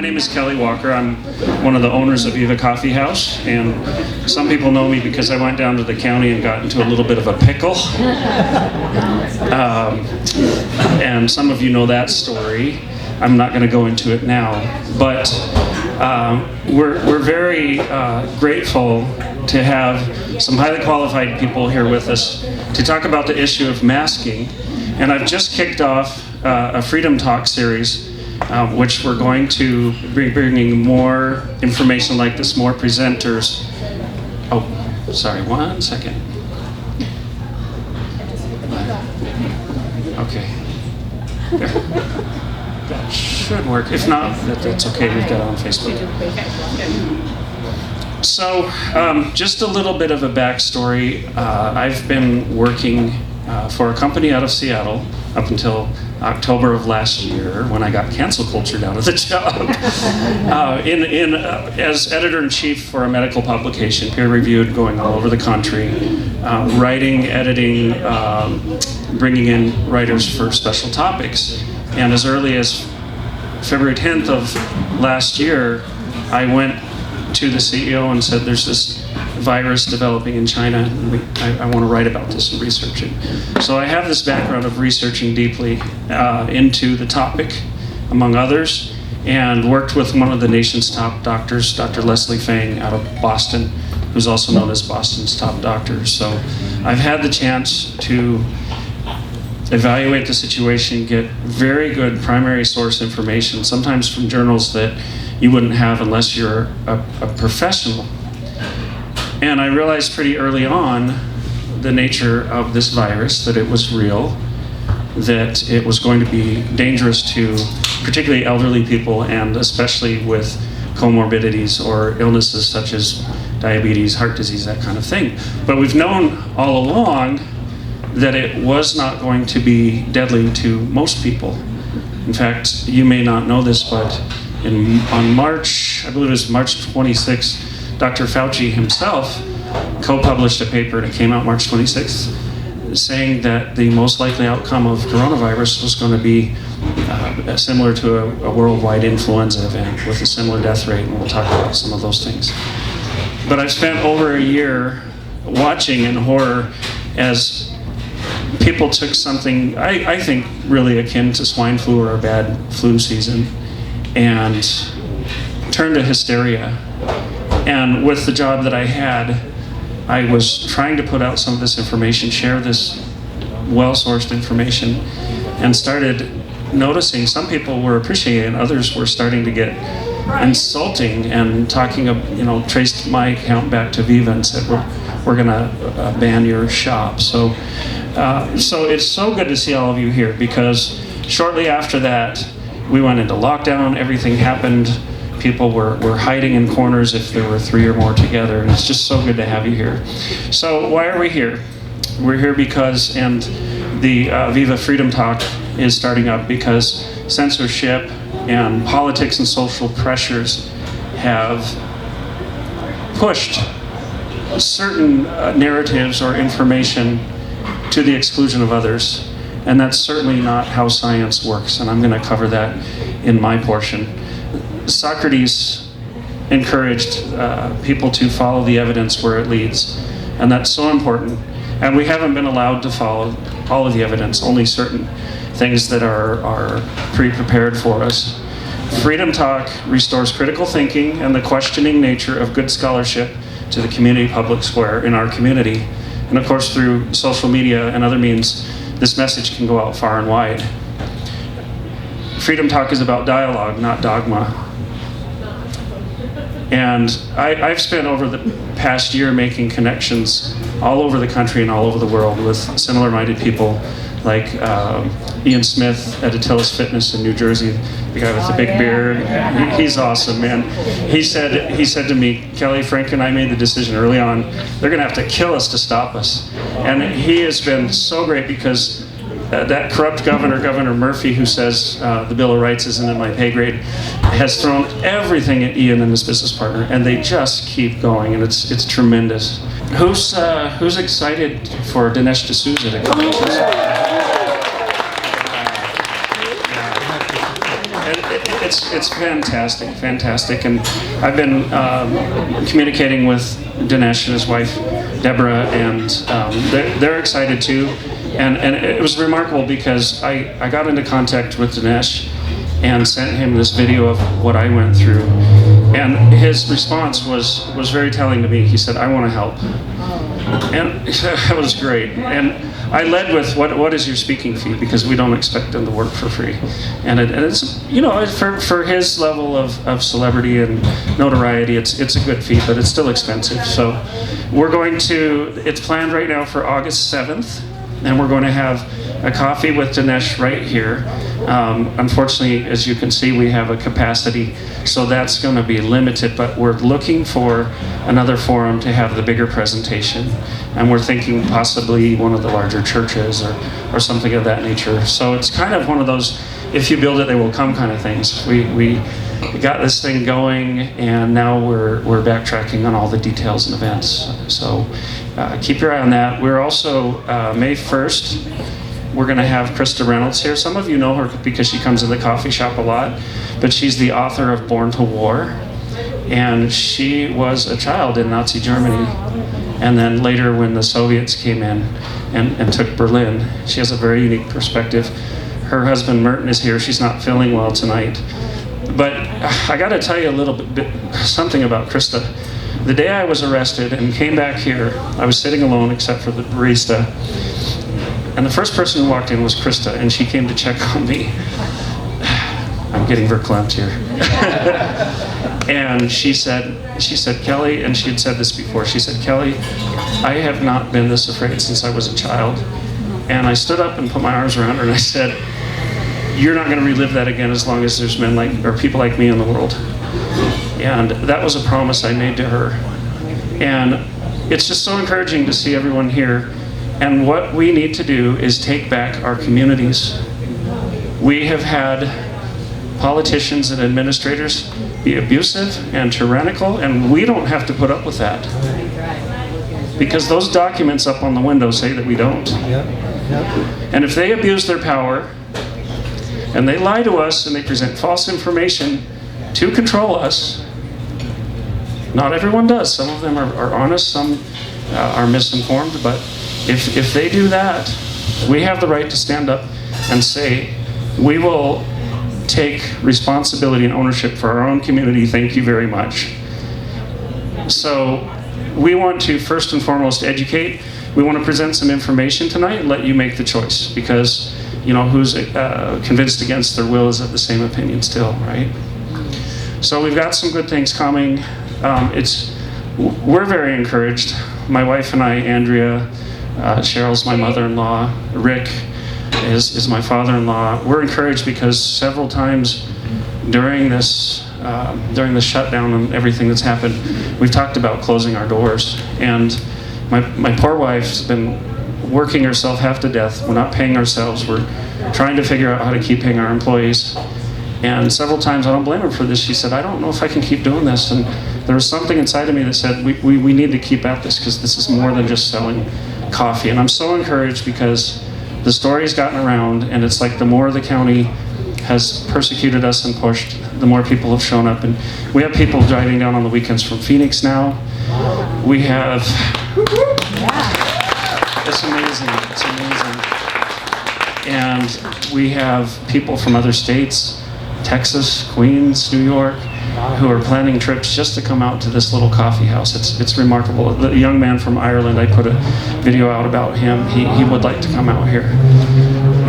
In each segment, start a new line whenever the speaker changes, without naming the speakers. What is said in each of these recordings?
My name is Kelly Walker. I'm one of the owners of Viva Coffee House, and some people know me because I went down to the county and got into a little bit of a pickle. And some of you know that story. I'm not going to go into it now, but we're very grateful to have some highly qualified people here with us to talk about the issue of masking. And I've just kicked off a Freedom Talk series, which we're going to be bringing more information like this, more presenters. Oh, sorry, 1 second. Okay. There. That should work. If not, that's okay. We've got it on Facebook. So, just a little bit of a backstory. I've been working for a company out of Seattle up until October of last year, when I got cancel cultured out of the job, as editor-in-chief for a medical publication, peer-reviewed, going all over the country, writing, editing, bringing in writers for special topics. And as early as February 10th of last year, I went to the CEO and said, there's this virus developing in China, and I want to write about this and research it. So I have this background of researching deeply into the topic, among others, and worked with one of the nation's top doctors, Dr. Leslie Fang out of Boston, who's also known as Boston's top doctor. So I've had the chance to evaluate the situation, get very good primary source information, sometimes from journals that you wouldn't have unless you're a professional. And I realized pretty early on the nature of this virus, that it was real, that it was going to be dangerous to particularly elderly people, and especially with comorbidities or illnesses such as diabetes, heart disease, that kind of thing. But we've known all along that it was not going to be deadly to most people. In fact, you may not know this, but on March, I believe it was March 26th, Dr. Fauci himself co-published a paper, and it came out March 26th, saying that the most likely outcome of coronavirus was going to be similar to a worldwide influenza event with a similar death rate, and we'll talk about some of those things. But I've spent over a year watching in horror as people took something, I think, really akin to swine flu or a bad flu season, and turned to hysteria. And with the job that I had, I was trying to put out some of this information, share this well-sourced information, and started noticing some people were appreciating it, others were starting to get insulting and talking of, traced my account back to Viva and said, we're gonna ban your shop. So it's so good to see all of you here, because shortly after that, we went into lockdown, everything happened. People were hiding in corners if there were 3 or more together, and it's just so good to have you here. So why are we here? We're here because, and the Viva Freedom Talk is starting up because censorship and politics and social pressures have pushed certain narratives or information to the exclusion of others. And that's certainly not how science works, and I'm going to cover that in my portion. Socrates encouraged people to follow the evidence where it leads, and that's so important. And we haven't been allowed to follow all of the evidence, only certain things that are pre-prepared for us. Freedom Talk restores critical thinking and the questioning nature of good scholarship to the community public square in our community. And of course, through social media and other means, this message can go out far and wide. Freedom Talk is about dialogue, not dogma. And I've spent over the past year making connections all over the country and all over the world with similar-minded people like Ian Smith at Attila's Fitness in New Jersey, the guy with the big beard. He's awesome, man. He said to me, Kelly, Frank and I made the decision early on, they're gonna have to kill us to stop us. And he has been so great, because that corrupt Governor Murphy, who says the Bill of Rights isn't in my pay grade, has thrown everything at Ian and his business partner, and they just keep going, and it's tremendous. Who's excited for Dinesh D'Souza to come? It's it's fantastic, and I've been communicating with Dinesh and his wife Deborah, and they're excited too, and it was remarkable because I got into contact with Dinesh and sent him this video of what I went through, and his response was very telling to me. He said, "I want to help," and that was great. And I led with, what is your speaking fee? Because we don't expect them to work for free. And it's, you know, for his level of celebrity and notoriety, it's a good fee, but it's still expensive. So it's planned right now for August 7th, and we're going to have a coffee with Dinesh right here. Unfortunately, as you can see, we have a capacity, so that's going to be limited, but we're looking for another forum to have the bigger presentation, and we're thinking possibly one of the larger churches or something of that nature. So it's kind of one of those, if you build it, they will come kind of things. We got this thing going, and now we're backtracking on all the details and events. So keep your eye on that. We're also, May 1st, we're going to have Christa Reynolds here. Some of you know her because she comes in the coffee shop a lot, but she's the author of Born to War, and she was a child in Nazi Germany, and then later when the Soviets came in and took Berlin. She has a very unique perspective. Her husband Merton is here. She's not feeling well tonight, but I got to tell you a little bit something about Christa. The day I was arrested and came back here, I was sitting alone except for the barista. And the first person who walked in was Christa, and she came to check on me. I'm getting verklempt here. And she said, Kelly, and she had said this before, she said, Kelly, I have not been this afraid since I was a child. And I stood up and put my arms around her and I said, you're not going to relive that again as long as there's men like, or people like me in the world. And that was a promise I made to her. And it's just so encouraging to see everyone here. And what we need to do is take back our communities. We have had politicians and administrators be abusive and tyrannical, and we don't have to put up with that. Because those documents up on the window say that we don't. And if they abuse their power, and they lie to us, and they present false information to control us, not everyone does. Some of them are honest, some are misinformed, but if they do that, we have the right to stand up and say, we will take responsibility and ownership for our own community. Thank you very much. So we want to first and foremost educate. We want to present some information tonight and let you make the choice, because you know who's convinced against their will is of the same opinion still, right? So we've got some good things coming. We're very encouraged. My wife and I, Andrea, Cheryl's my mother-in-law, Rick is my father-in-law. We're encouraged because several times during the shutdown and everything that's happened, we've talked about closing our doors. And my poor wife's been working herself half to death. We're not paying ourselves. We're trying to figure out how to keep paying our employees. And several times, I don't blame her for this, she said, I don't know if I can keep doing this. And there was something inside of me that said, we need to keep at this, because this is more than just selling coffee. And I'm so encouraged because the story's gotten around, and it's like the more the county has persecuted us and pushed, the more people have shown up. And we have people driving down on the weekends from Phoenix now. We have, it's amazing, it's amazing. And we have people from other states, Texas, Queens, New York, who are planning trips just to come out to this little coffee house. It's remarkable. The young man from Ireland, I put a video out about him. He would like to come out here.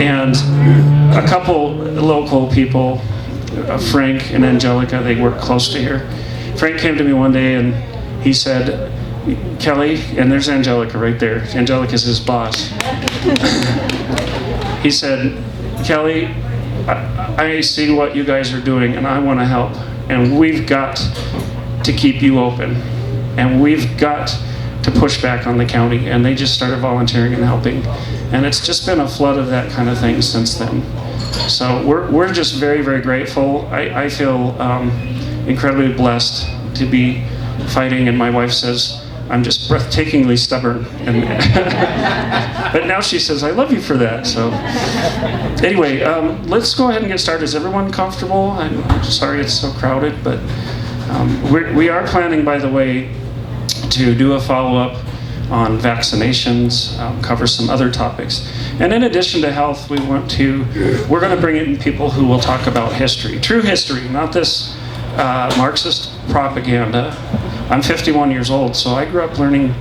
And a couple local people, Frank and Angelica, they work close to here. Frank came to me one day and he said, Kelly, and there's Angelica right there. Angelica's his boss. He said, Kelly, I see what you guys are doing and I want to help. And we've got to keep you open. And we've got to push back on the county. And they just started volunteering and helping. And it's just been a flood of that kind of thing since then. So we're just very, very grateful. I feel incredibly blessed to be fighting. And my wife says, I'm just breathtakingly stubborn. And but now she says, I love you for that. So anyway, let's go ahead and get started. Is everyone comfortable? I'm sorry it's so crowded, but we are planning, by the way, to do a follow-up on vaccinations, cover some other topics. And in addition to health, we're going to bring in people who will talk about history, true history, not this Marxist propaganda. I'm 51 years old, so I grew up learning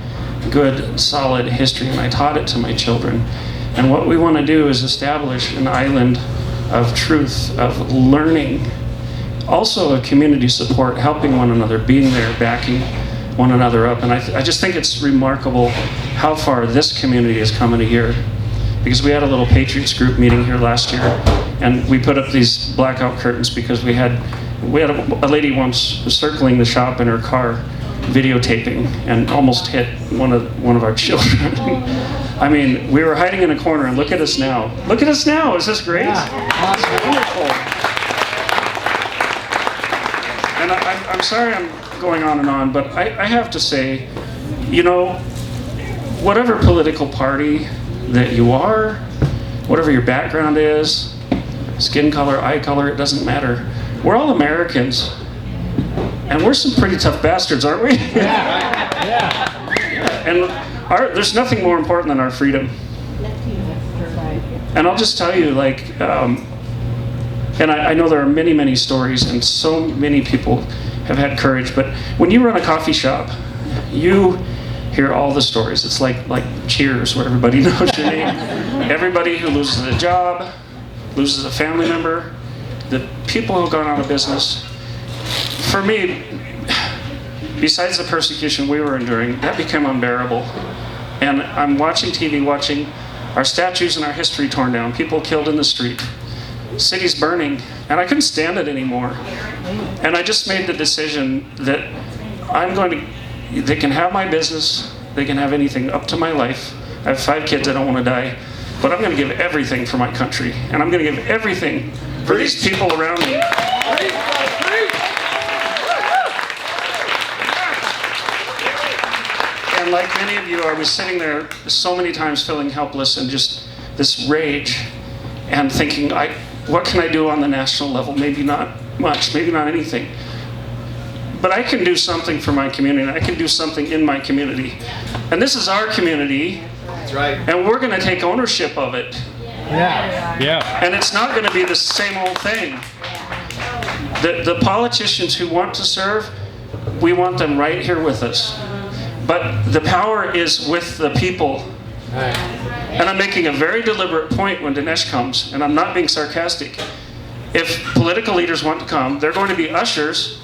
good, solid history, and I taught it to my children. And what we want to do is establish an island of truth, of learning, also a community support, helping one another, being there, backing one another up. And I just think it's remarkable how far this community has come in a year. Because we had a little Patriots group meeting here last year, and we put up these blackout curtains because we had a lady once circling the shop in her car, videotaping, and almost hit one of our children. I mean, we were hiding in a corner, and look at us now. Look at us now. Is this great? Yeah. It's wonderful. And I'm sorry I'm going on and on, but I have to say, you know, whatever political party that you are, whatever your background is, skin color, eye color, it doesn't matter. We're all Americans, and we're some pretty tough bastards, aren't we? Yeah. And there's nothing more important than our freedom. And I'll just tell you, like, and I know there are many, many stories, and so many people have had courage, but when you run a coffee shop, you hear all the stories. It's like Cheers, where everybody knows your name. Everybody who loses a job, loses a family member, the people who have gone out of business. For me, besides the persecution we were enduring, that became unbearable. And I'm watching TV, watching our statues and our history torn down, people killed in the street, cities burning, and I couldn't stand it anymore. And I just made the decision that they can have my business, they can have anything up to my life. I have 5 kids, I don't want to die, but I'm going to give everything for my country, and I'm going to give everything for these people around me. And like many of you, I was sitting there so many times feeling helpless and just this rage and thinking, what can I do on the national level? Maybe not much, maybe not anything. But I can do something for my community, and I can do something in my community. And this is our community. That's right. And we're going to take ownership of it. Yeah. And it's not going to be the same old thing. The politicians who want to serve, we want them right here with us. But the power is with the people. And I'm making a very deliberate point when Dinesh comes, and I'm not being sarcastic. If political leaders want to come, they're going to be ushers.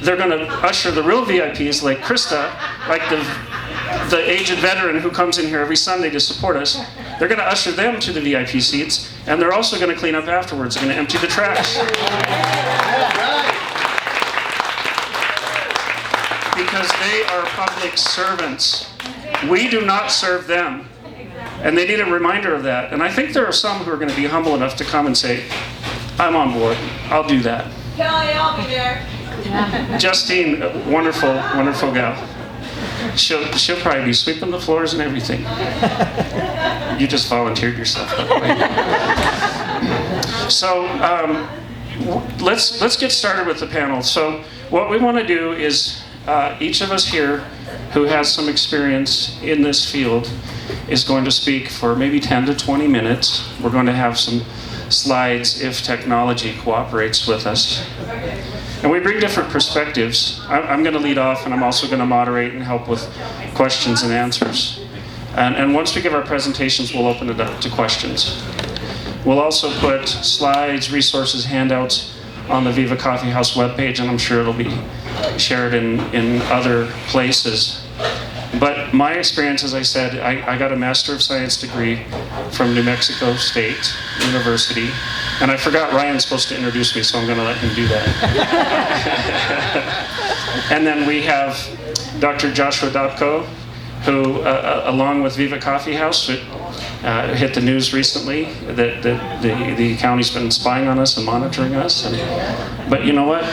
They're going to usher the real VIPs like Christa, like the aged veteran who comes in here every Sunday to support us. They're going to usher them to the VIP seats, and they're also going to clean up afterwards. They're going to empty the trash. Because they are public servants. We do not serve them. And they need a reminder of that. And I think there are some who are going to be humble enough to come and say, I'm on board. I'll do that.
Kelly, I'll be there.
Justine, wonderful, wonderful gal. She'll probably be sweeping the floors and everything. You just volunteered yourself, by the way. So let's get started with the panel. So what we want to do is each of us here who has some experience in this field is going to speak for maybe 10 to 20 minutes. We're going to have some slides if technology cooperates with us. And we bring different perspectives. I'm going to lead off, and I'm also going to moderate and help with questions and answers. And once we give our presentations, we'll open it up to questions. We'll also put slides, resources, handouts on the Viva Coffee House webpage, and I'm sure it'll be shared in other places. But my experience, as I said, I got a Master of Science degree from New Mexico State University. And I forgot Ryan's supposed to introduce me, so I'm going to let him do that. And then we have Dr. Joshua Dopko, who, along with Viva Coffee House, hit the news recently that the county's been spying on us and monitoring us. But you know what?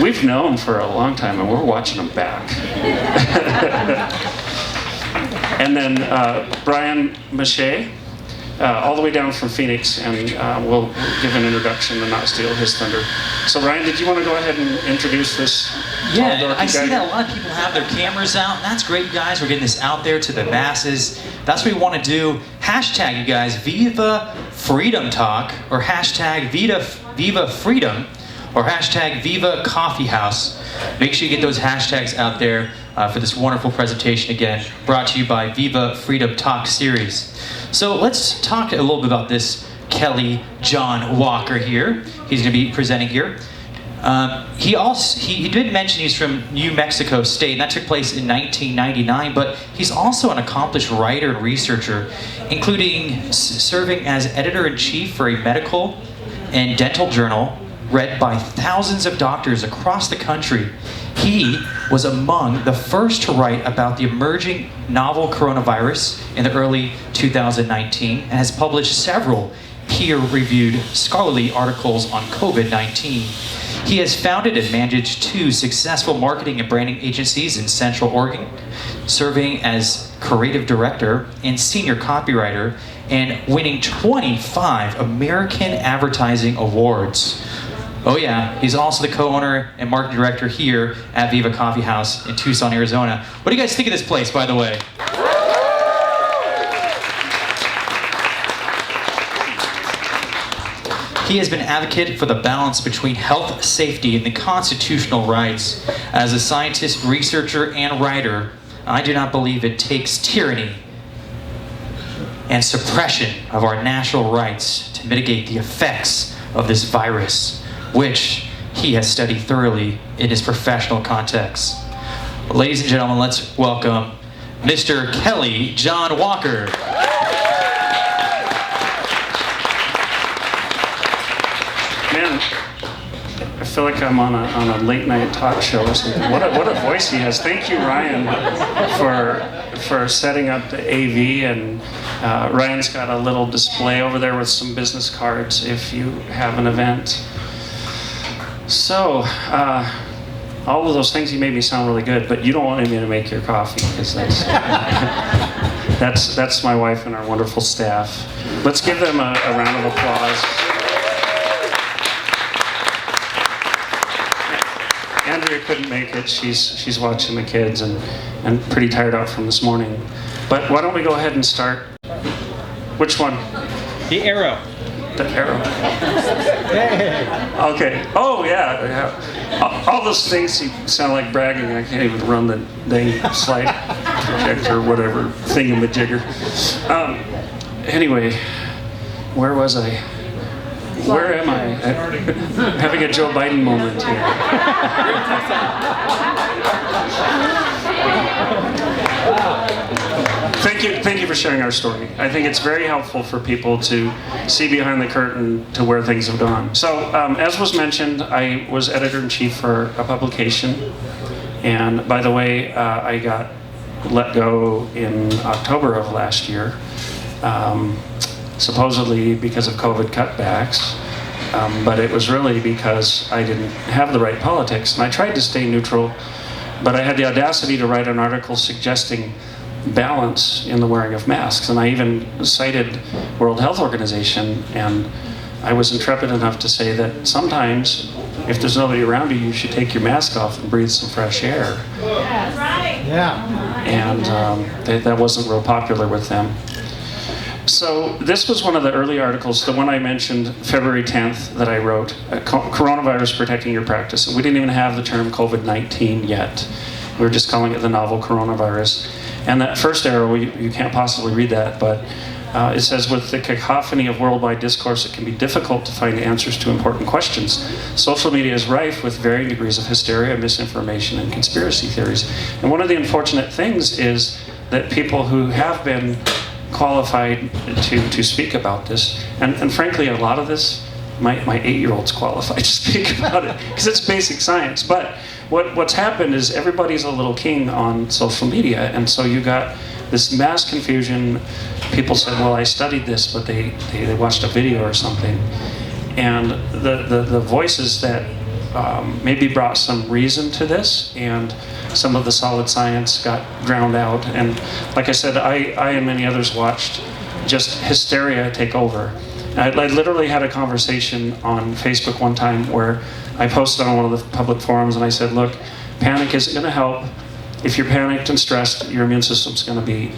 We've known for a long time, and we're watching them back. And then Bryan Masche, all the way down from Phoenix, and we'll give an introduction and not steal his thunder. So Ryan, did you want to go ahead and introduce this?
Yeah, I see that a lot of people have their cameras out, and that's great, you guys. We're getting this out there to the masses. That's what we want to do. Hashtag, you guys, Viva FreedomTalk, or hashtag Viva Freedom, or hashtag Viva Coffee House. Make sure you get those hashtags out there for this wonderful presentation, again, brought to you by Viva Freedom Talk series. So let's talk a little bit about this Kelly John Walker here. He's going to be presenting here. He did mention he's from New Mexico State, and that took place in 1999, but he's also an accomplished writer and researcher, including serving as editor-in-chief for a medical and dental journal read by thousands of doctors across the country. He was among the first to write about the emerging novel coronavirus in the early 2019 and has published several peer-reviewed scholarly articles on COVID-19. He has founded and managed 2 successful marketing and branding agencies in Central Oregon, serving as creative director and senior copywriter, and winning 25 American Advertising Awards. Oh yeah, he's also the co-owner and marketing director here at Viva Coffee House in Tucson, Arizona. What do you guys think of this place, by the way? He has been an advocate for the balance between health, safety, and the constitutional rights. As a scientist, researcher, and writer, I do not believe it takes tyranny and suppression of our natural rights to mitigate the effects of this virus, which he has studied thoroughly in his professional context. Ladies and gentlemen, let's welcome Mr. Kelly John Walker.
Man, I feel like I'm on a late night talk show or something. What a voice he has. Thank you, Ryan, for setting up the AV, and Ryan's got a little display over there with some business cards if you have an event. So, all of those things, you made me sound really good, but you don't want me to make your coffee, because that's my wife and our wonderful staff. Let's give them a round of applause. Andrea couldn't make it. She's watching the kids and pretty tired out from this morning. But why don't we go ahead and start? Which one?
The arrow.
The arrow. Okay. Oh yeah. All those things sound like bragging. I can't even run the dang slide projector or whatever thingamajigger. Anyway, where was I? Where am I? Having a Joe Biden moment here. Thank you for sharing our story. I think it's very helpful for people to see behind the curtain to where things have gone. So, as was mentioned, I was editor-in-chief for a publication. And by the way, I got let go in October of last year. Supposedly because of COVID cutbacks, but it was really because I didn't have the right politics, and I tried to stay neutral, but I had the audacity to write an article suggesting balance in the wearing of masks, and I even cited World Health Organization, and I was intrepid enough to say that sometimes, if there's nobody around you, you should take your mask off and breathe some fresh air.
That's right.
Yeah. And that wasn't real popular with them. So this was one of the early articles, the one I mentioned, February 10th, that I wrote, Coronavirus Protecting Your Practice. And we didn't even have the term COVID-19 yet. We were just calling it the novel coronavirus. And that first arrow, you can't possibly read that, but it says, with the cacophony of worldwide discourse, it can be difficult to find answers to important questions. Social media is rife with varying degrees of hysteria, misinformation, and conspiracy theories. And one of the unfortunate things is that people who have been qualified to speak about this, and frankly, a lot of this, my 8-year-old's qualified to speak about it, because it's basic science, but what's happened is everybody's a little king on social media, and so you got this mass confusion. People said, well, I studied this, but they watched a video or something. And the voices that maybe brought some reason to this, and some of the solid science got drowned out. And like I said, I and many others watched just hysteria take over. I literally had a conversation on Facebook one time where I posted on one of the public forums and I said, look, panic isn't going to help. If you're panicked and stressed, your immune system's going to be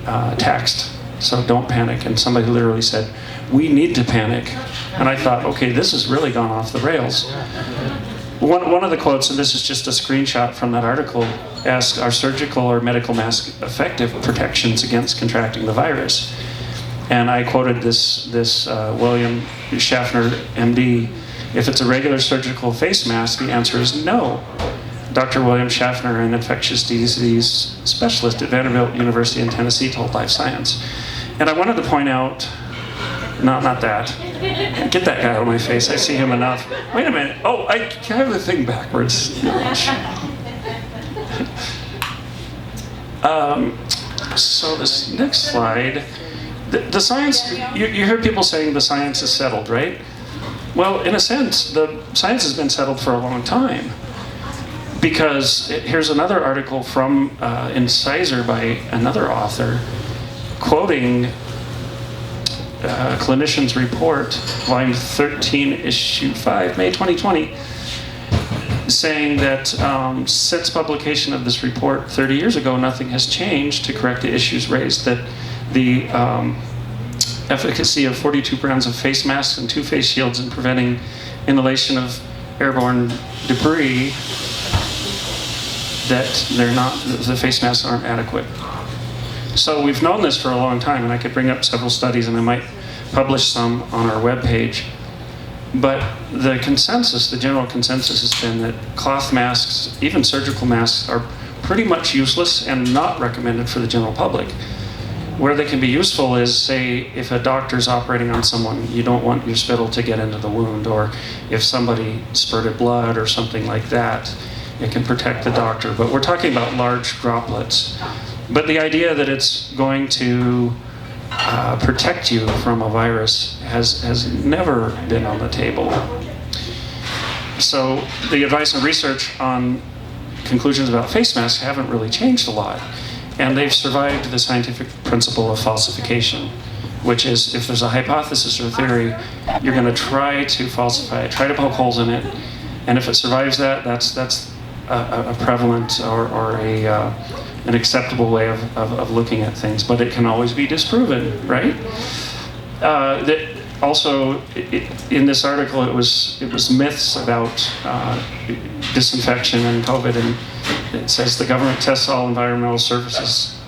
taxed. So don't panic. And somebody literally said, we need to panic. And I thought, okay, this has really gone off the rails. One of the quotes, and this is just a screenshot from that article, asked, are surgical or medical masks effective protections against contracting the virus? And I quoted this William Schaffner, MD, if it's a regular surgical face mask, the answer is no. Dr. William Schaffner, an infectious disease specialist at Vanderbilt University in Tennessee, told Life Science. And I wanted to point out, not that. Get that guy out of my face. I see him enough. Wait a minute. Oh, I have the thing backwards. So this next slide, the science, you hear people saying the science is settled, right? Well, in a sense, the science has been settled for a long time. Because here's another article from Incisor by another author, quoting Clinician's Report, volume 13, issue 5, May 2020, saying that since publication of this report 30 years ago, nothing has changed to correct the issues raised, that the efficacy of 42 brands of face masks and 2 face shields in preventing inhalation of airborne debris, that the face masks aren't adequate. So we've known this for a long time, and I could bring up several studies, and I might publish some on our webpage. But the consensus, the general consensus has been that cloth masks, even surgical masks, are pretty much useless and not recommended for the general public. Where they can be useful is, say, if a doctor's operating on someone, you don't want your spittle to get into the wound, or if somebody spurted blood or something like that, it can protect the doctor. But we're talking about large droplets. But the idea that it's going to protect you from a virus has never been on the table. So the advice and research on conclusions about face masks haven't really changed a lot. And they've survived the scientific principle of falsification, which is if there's a hypothesis or theory, you're going to try to falsify it, try to poke holes in it. And if it survives that, that's a prevalent or an acceptable way of looking at things, but it can always be disproven, right? Also, in this article, it was myths about disinfection and COVID, and it says the government tests all environmental surface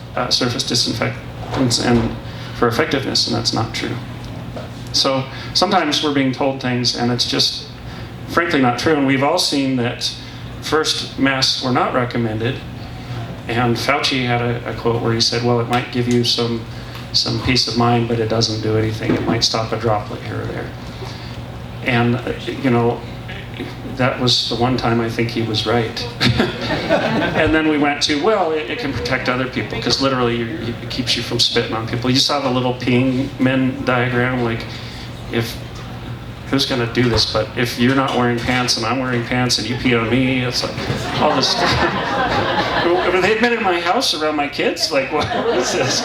disinfectants and for effectiveness, and that's not true. So sometimes we're being told things, and it's just frankly not true. And we've all seen that first masks were not recommended. And Fauci had a quote where he said, well, it might give you some peace of mind, but it doesn't do anything. It might stop a droplet here or there. And, that was the one time I think he was right. And then we went to, well, it can protect other people, because literally it keeps you from spitting on people. You saw the little peeing men diagram, like, who's going to do this? But if you're not wearing pants and I'm wearing pants and you pee on me, it's like all this stuff. They've been in my house around my kids. Like, what is this?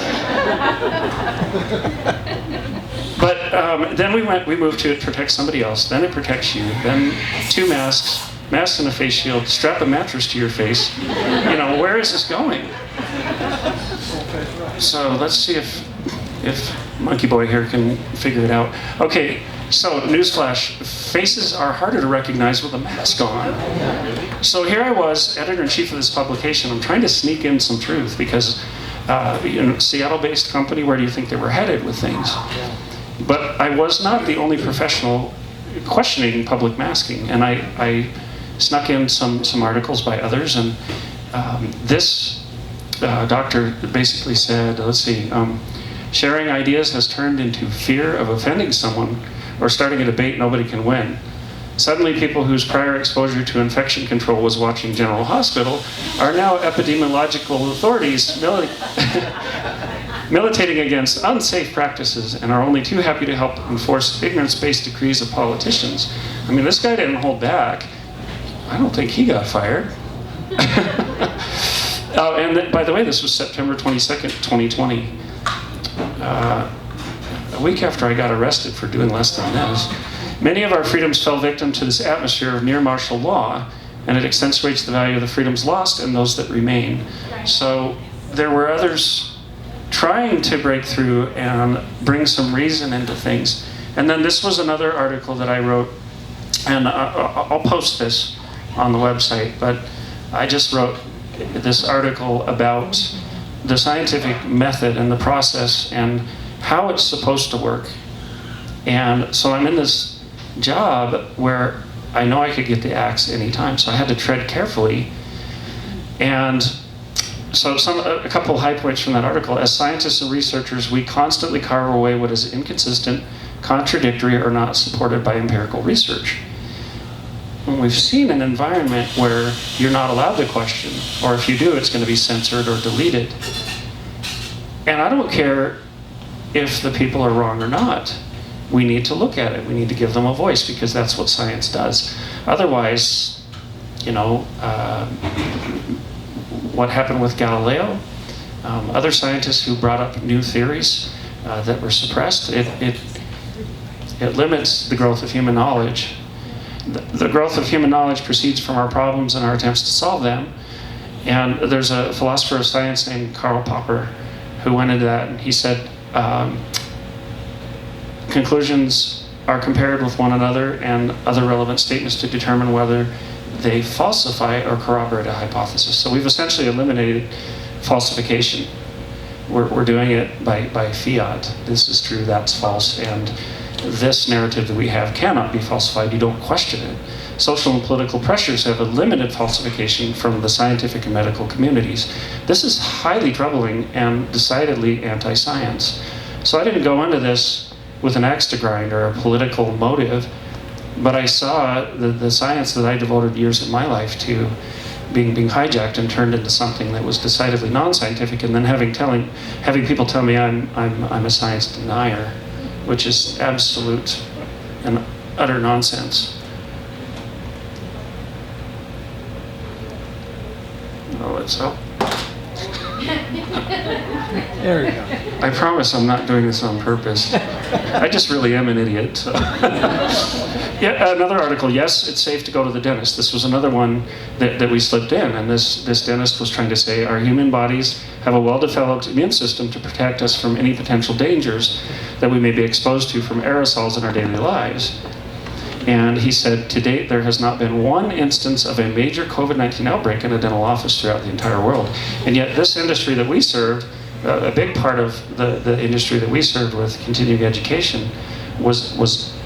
But then we moved to it protects somebody else. Then it protects you. Then 2 masks and a face shield. Strap a mattress to your face. Where is this going? So let's see if Monkey Boy here can figure it out. Okay. So, newsflash, faces are harder to recognize with a mask on. So here I was, editor-in-chief of this publication. I'm trying to sneak in some truth because, Seattle-based company, where do you think they were headed with things? But I was not the only professional questioning public masking, and I snuck in some articles by others, and this doctor basically said, let's see, sharing ideas has turned into fear of offending someone or starting a debate nobody can win. Suddenly, people whose prior exposure to infection control was watching General Hospital are now epidemiological authorities militating against unsafe practices and are only too happy to help enforce ignorance-based decrees of politicians. I mean, this guy didn't hold back. I don't think he got fired. By the way, this was September 22nd, 2020. A week after I got arrested for doing less than this. Many of our freedoms fell victim to this atmosphere of near martial law, and it accentuates the value of the freedoms lost and those that remain. So there were others trying to break through and bring some reason into things. And then this was another article that I wrote, and I'll post this on the website, but I just wrote this article about the scientific method and the process and how it's supposed to work. And so I'm in this job where I know I could get the axe anytime, so I had to tread carefully. And so a couple high points from that article. As scientists and researchers, we constantly carve away what is inconsistent, contradictory, or not supported by empirical research. And we've seen an environment where you're not allowed to question, or if you do, it's going to be censored or deleted. And I don't care if the people are wrong or not. We need to look at it. We need to give them a voice, because that's what science does. Otherwise, what happened with Galileo, other scientists who brought up new theories that were suppressed, it limits the growth of human knowledge. The growth of human knowledge proceeds from our problems and our attempts to solve them. And there's a philosopher of science named Karl Popper who went into that, and he said, conclusions are compared with one another and other relevant statements to determine whether they falsify or corroborate a hypothesis. So we've essentially eliminated falsification. We're doing it by fiat. This is true, that's false, and this narrative that we have cannot be falsified. You don't question it. Social and political pressures have eliminated falsification from the scientific and medical communities. This is highly troubling and decidedly anti-science. So I didn't go into this with an axe to grind or a political motive, but I saw the science that I devoted years of my life to being hijacked and turned into something that was decidedly non-scientific, and then having people tell me I'm a science denier, which is absolute and utter nonsense. Oh, let's hope.
There we go.
I promise I'm not doing this on purpose. I just really am an idiot. So. Yeah, another article, yes, it's safe to go to the dentist. This was another one that we slipped in, and this dentist was trying to say our human bodies have a well-developed immune system to protect us from any potential dangers that we may be exposed to from aerosols in our daily lives. And he said, to date, there has not been one instance of a major COVID-19 outbreak in a dental office throughout the entire world. And yet this industry that we served, a big part of the industry that we served with continuing education was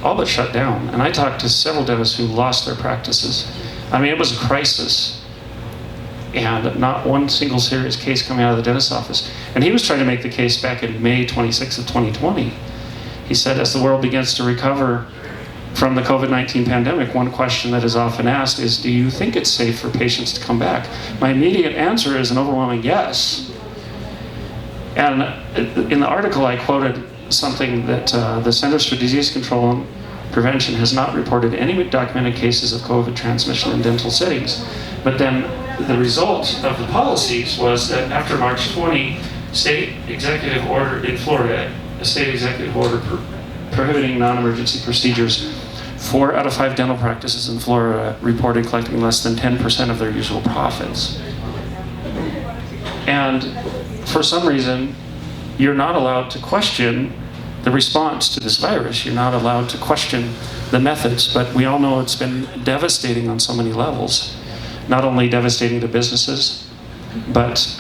all but shut down. And I talked to several dentists who lost their practices. I mean, it was a crisis. And not one single serious case coming out of the dentist's office. And he was trying to make the case back in May 26th of 2020. He said, as the world begins to recover from the COVID-19 pandemic, one question that is often asked is, do you think it's safe for patients to come back? My immediate answer is an overwhelming yes. And in the article, I quoted something that the Centers for Disease Control and Prevention has not reported any documented cases of COVID transmission in dental settings. But then the result of the policies was that after March 20, state executive order in Florida, a state executive order prohibiting non-emergency procedures, 4 out of 5 dental practices in Florida reported collecting less than 10% of their usual profits. And for some reason, you're not allowed to question the response to this virus. You're not allowed to question the methods, but we all know it's been devastating on so many levels. Not only devastating to businesses, but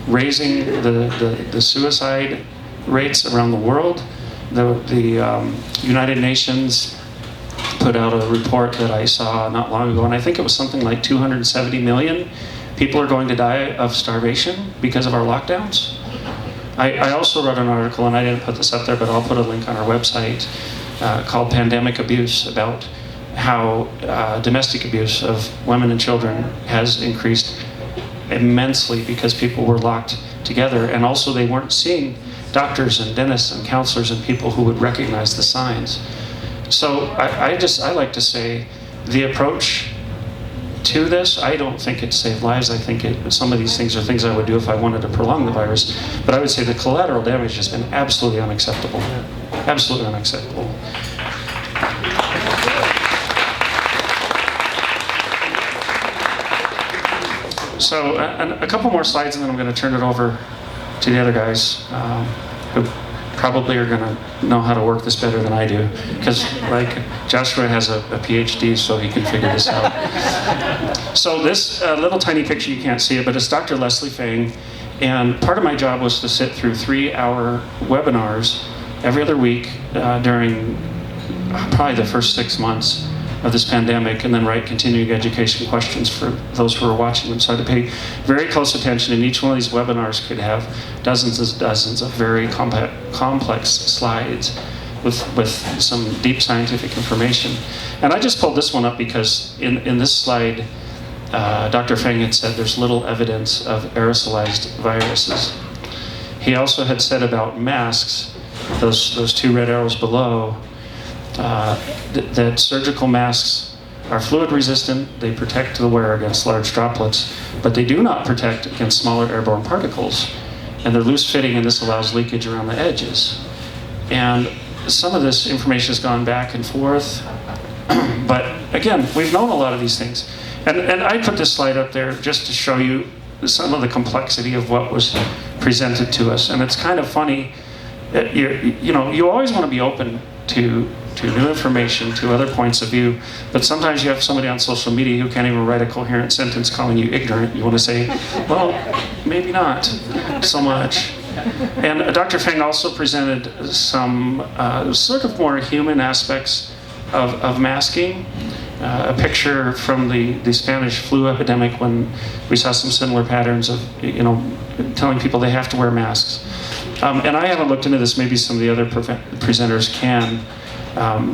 raising the suicide rates around the world. The United Nations put out a report that I saw not long ago, and I think it was something like 270 million people are going to die of starvation because of our lockdowns. I also wrote an article, and I didn't put this up there, but I'll put a link on our website, called Pandemic Abuse, about how domestic abuse of women and children has increased immensely because people were locked together, and also they weren't seeing doctors and dentists and counselors and people who would recognize the signs. So I like to say the approach to this, I don't think it saved lives. I think some of these things are things I would do if I wanted to prolong the virus. But I would say the collateral damage has been absolutely unacceptable. Absolutely unacceptable. So a couple more slides, and then I'm going to turn it over to the other guys who probably are going to know how to work this better than I do. Because like Joshua has a PhD, so he can figure this out. So this little tiny picture, you can't see it, but it's Dr. Leslie Fang. And part of my job was to sit through 3-hour webinars every other week during probably the first 6 months of this pandemic, and then write continuing education questions for those who are watching them. So I had to pay very close attention, and each one of these webinars could have dozens and dozens of very complex slides with some deep scientific information. And I just pulled this one up because in this slide, Dr. Fang had said there's little evidence of aerosolized viruses. He also had said about masks, those 2 red arrows below, that surgical masks are fluid resistant. They protect the wearer against large droplets, but they do not protect against smaller airborne particles. And they're loose fitting, and this allows leakage around the edges. And some of this information has gone back and forth. But again, we've known a lot of these things. And I put this slide up there just to show you some of the complexity of what was presented to us. And it's kind of funny that you always want to be open to new information, to other points of view, but sometimes you have somebody on social media who can't even write a coherent sentence calling you ignorant. You want to say, well, maybe not so much. And Dr. Fang also presented some sort of more human aspects of masking. A picture from the Spanish flu epidemic, when we saw some similar patterns of, telling people they have to wear masks. And I haven't looked into this, maybe some of the other presenters can,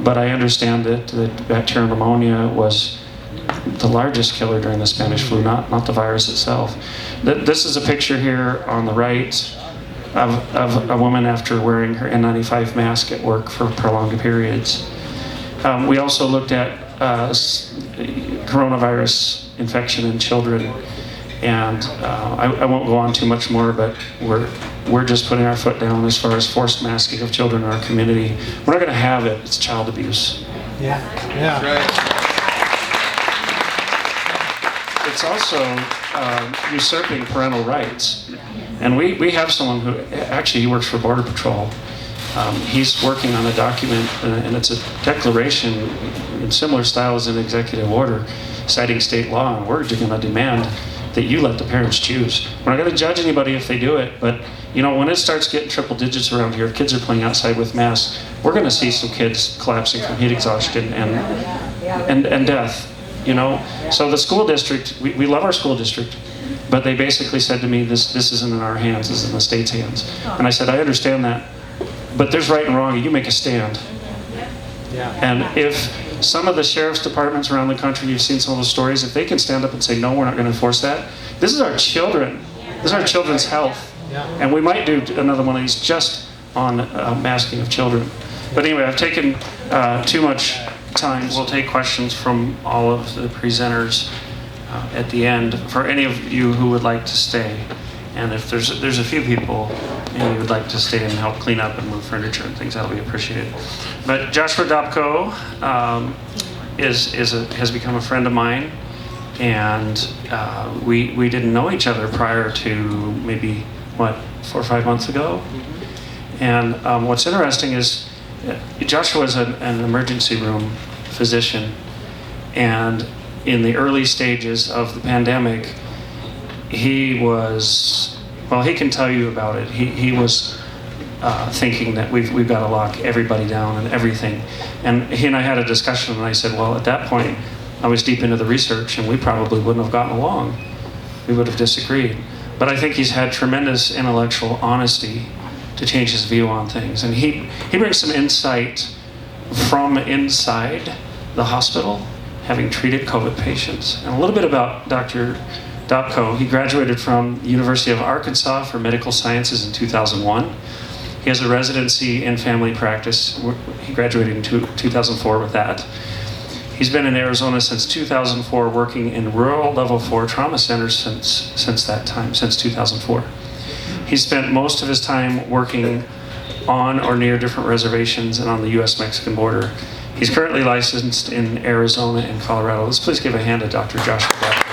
but I understand that bacterial pneumonia was the largest killer during the Spanish flu, not the virus itself. This is a picture here on the right of a woman after wearing her N95 mask at work for prolonged periods. We also looked at coronavirus infection in children, and I won't go on too much more, but we're just putting our foot down as far as forced masking of children in our community. We're not going to have it. It's child abuse.
Yeah.
Right.
It's also usurping parental rights. And we have someone who, actually he works for Border Patrol. He's working on a document, and it's a declaration in similar style as an executive order, citing state law, and we're going to demand that you let the parents choose. We're not going to judge anybody if they do it, but when it starts getting triple digits around here, kids are playing outside with masks, we're going to see some kids collapsing from heat exhaustion and death. So the school district, we love our school district, but they basically said to me, this isn't in our hands, this is in the state's hands. And I said, I understand that, but there's right and wrong, you make a stand. And if some of the sheriff's departments around the country, you've seen some of those stories, if they can stand up and say, no, we're not going to enforce that, this is our children. This is our children's health. And we might do another one of these just on masking of children. But anyway, I've taken too much time. We'll take questions from all of the presenters at the end for any of you who would like to stay. And if there's a few people and you would like to stay and help clean up and move furniture and things, that'll be appreciated. But Joshua Dopko has become a friend of mine, and we didn't know each other prior to maybe 4 or 5 months ago. And what's interesting is Joshua is an emergency room physician, and in the early stages of the pandemic, he was, he can tell you about it. He was thinking that we've got to lock everybody down and everything. And he and I had a discussion, and I said, well, at that point, I was deep into the research, and we probably wouldn't have gotten along. We would have disagreed. But I think he's had tremendous intellectual honesty to change his view on things. And he brings some insight from inside the hospital, having treated COVID patients. And a little bit about Dr. Dopko. He graduated from the University of Arkansas for medical sciences in 2001. He has a residency in family practice. He graduated in 2004 with that. He's been in Arizona since 2004, working in rural level 4 trauma centers since that time, since 2004. He spent most of his time working on or near different reservations and on the US-Mexican border. He's currently licensed in Arizona and Colorado. Let's please give a hand to Dr. Joshua Black.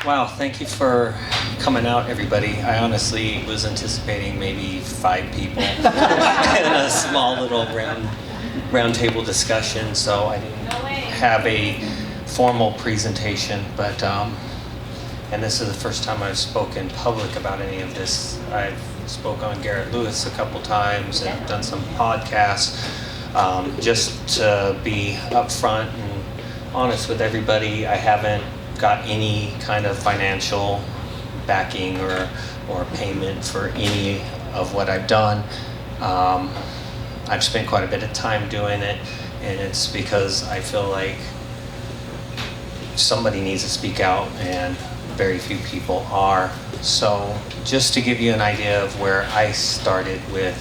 Wow, thank you for coming out, everybody. I honestly was anticipating maybe 5 people in a small little round table discussion, so I didn't have a formal presentation, but and this is the first time I've spoken public about any of this. I've spoke on Garrett Lewis a couple times and done some podcasts, just to be upfront and honest with everybody. I haven't got any kind of financial backing or payment for any of what I've done. I've spent quite a bit of time doing it, and it's because I feel like somebody needs to speak out, and very few people are. So just to give you an idea of where I started with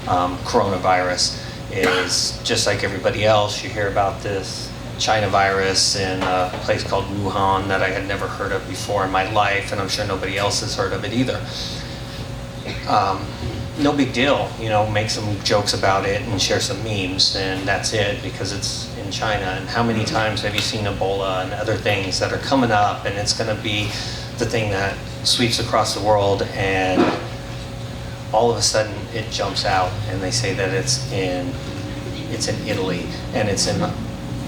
coronavirus is just like everybody else, you hear about this China virus in a place called Wuhan that I had never heard of before in my life, and I'm sure nobody else has heard of it either. No big deal, you know, make some jokes about it and share some memes, and that's it, because it's in China. And how many times have you seen Ebola and other things that are coming up, and it's going to be the thing that sweeps across the world, and all of a sudden it jumps out and they say that it's in Italy, and it's in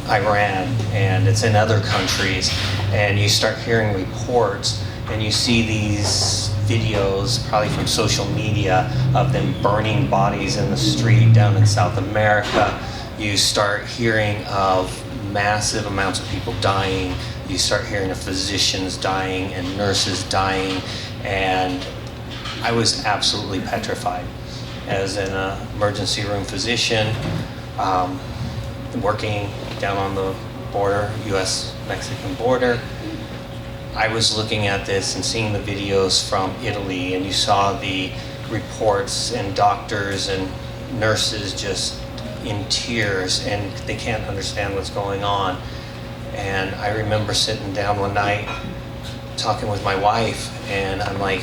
Iran, and it's in other countries, and you start hearing reports, and you see these videos, probably from social media, of them burning bodies in the street down in South America. You start hearing of massive amounts of people dying. You start hearing of physicians dying and nurses dying, and I was absolutely petrified. As an emergency room physician, working down on the border, US-Mexican border, I was looking at this and seeing the videos from Italy, and you saw the reports and doctors and nurses just in tears, and they can't understand what's going on. And I remember sitting down one night talking with my wife, and I'm like,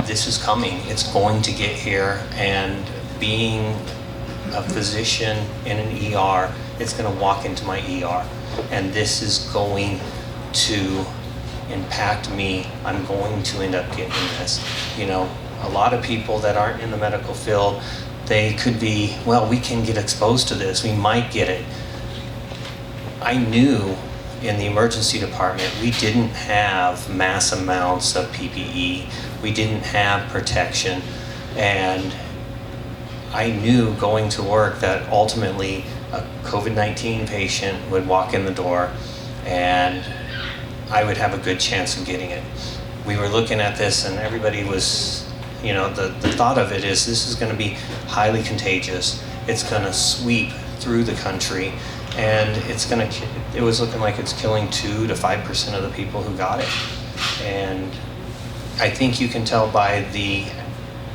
this is coming, it's going to get here. And being a physician in an ER, it's going to walk into my ER, and this is going to impact me. I'm going to end up getting this. You know, a lot of people that aren't in the medical field, they could be, well, we can get exposed to this, we might get it. I knew in the emergency department we didn't have mass amounts of PPE, we didn't have protection, and I knew going to work that ultimately a COVID-19 patient would walk in the door and I would have a good chance of getting it. We were looking at this, and everybody was, you know, the thought of it is this is going to be highly contagious. It's going to sweep through the country, and it was looking like it's killing 2 to 5% of the people who got it. And I think you can tell by the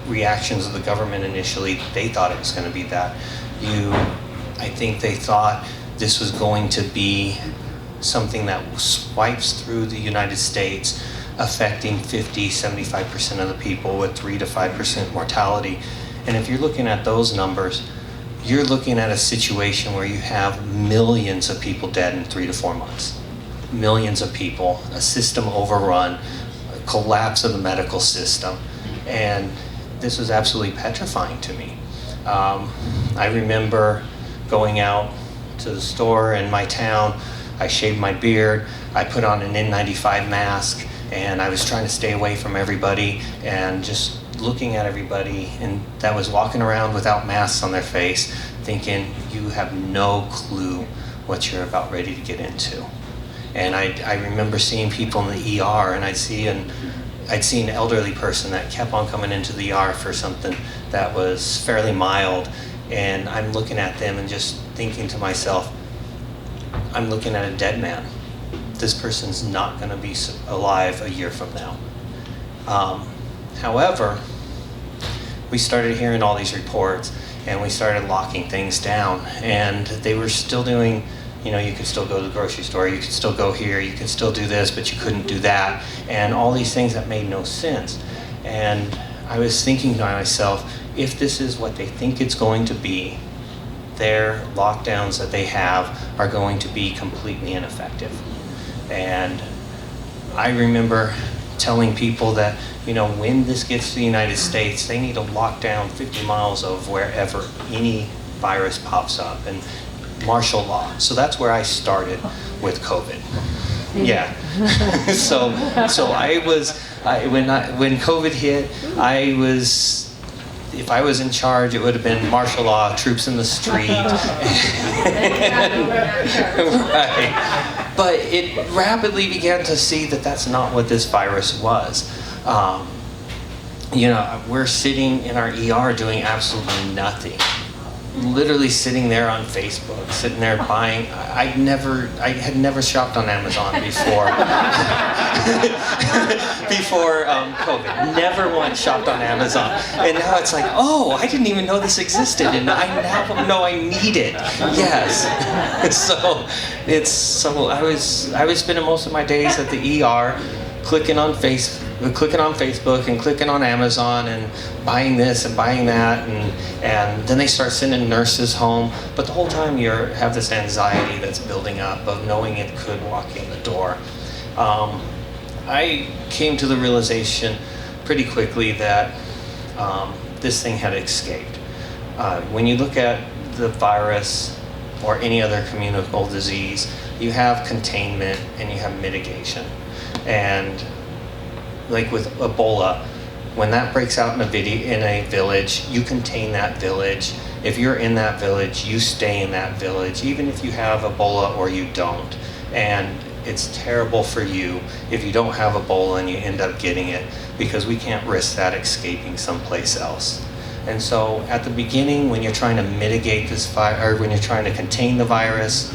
reactions of the government initially, they thought it was going to be that. I think they thought this was going to be something that swipes through the United States, affecting 50, 75% of the people with 3 to 5% mortality. And if you're looking at those numbers, you're looking at a situation where you have millions of people dead in 3 to 4 months. Millions of people, a system overrun, a collapse of the medical system. And this was absolutely petrifying to me. I remember going out to the store in my town. I shaved my beard, I put on an N95 mask, and I was trying to stay away from everybody, and just looking at everybody and that was walking around without masks on their face, thinking, you have no clue what you're about ready to get into. And I remember seeing people in the ER, and I'd see an elderly person that kept on coming into the ER for something that was fairly mild, And I'm looking at them and just thinking to myself, I'm looking at a dead man. This person's not going to be alive a year from now. However, we started hearing all these reports, and we started locking things down, and they were still doing, you could still go to the grocery store, you could still go here, you could still do this, but you couldn't do that, and all these things that made no sense. And I was thinking to myself, if this is what they think it's going to be, their lockdowns that they have are going to be completely ineffective. And I remember telling people that, when this gets to the United States, they need to lock down 50 miles of wherever any virus pops up, and martial law. So that's where I started with COVID. Yeah. so when COVID hit, if I was in charge, it would have been martial law, troops in the street. Right. But it rapidly began to see that that's not what this virus was. We're sitting in our ER doing absolutely nothing. Literally sitting there on Facebook, sitting there buying. I had never shopped on Amazon before. Before COVID, never once shopped on Amazon, and now it's like, oh, I didn't even know this existed, and I now know I need it. Yes. So I was spending most of my days at the ER, clicking on Facebook and clicking on Amazon and buying this and buying that, and then they start sending nurses home. But the whole time you have this anxiety that's building up of knowing it could walk in the door. I came to the realization pretty quickly that this thing had escaped. When you look at the virus or any other communicable disease, you have containment and you have mitigation. And like with Ebola, when that breaks out in a village, you contain that village. If you're in that village, you stay in that village, even if you have Ebola or you don't. And it's terrible for you if you don't have Ebola and you end up getting it, because we can't risk that escaping someplace else. And so at the beginning, when you're trying to mitigate this or when you're trying to contain the virus,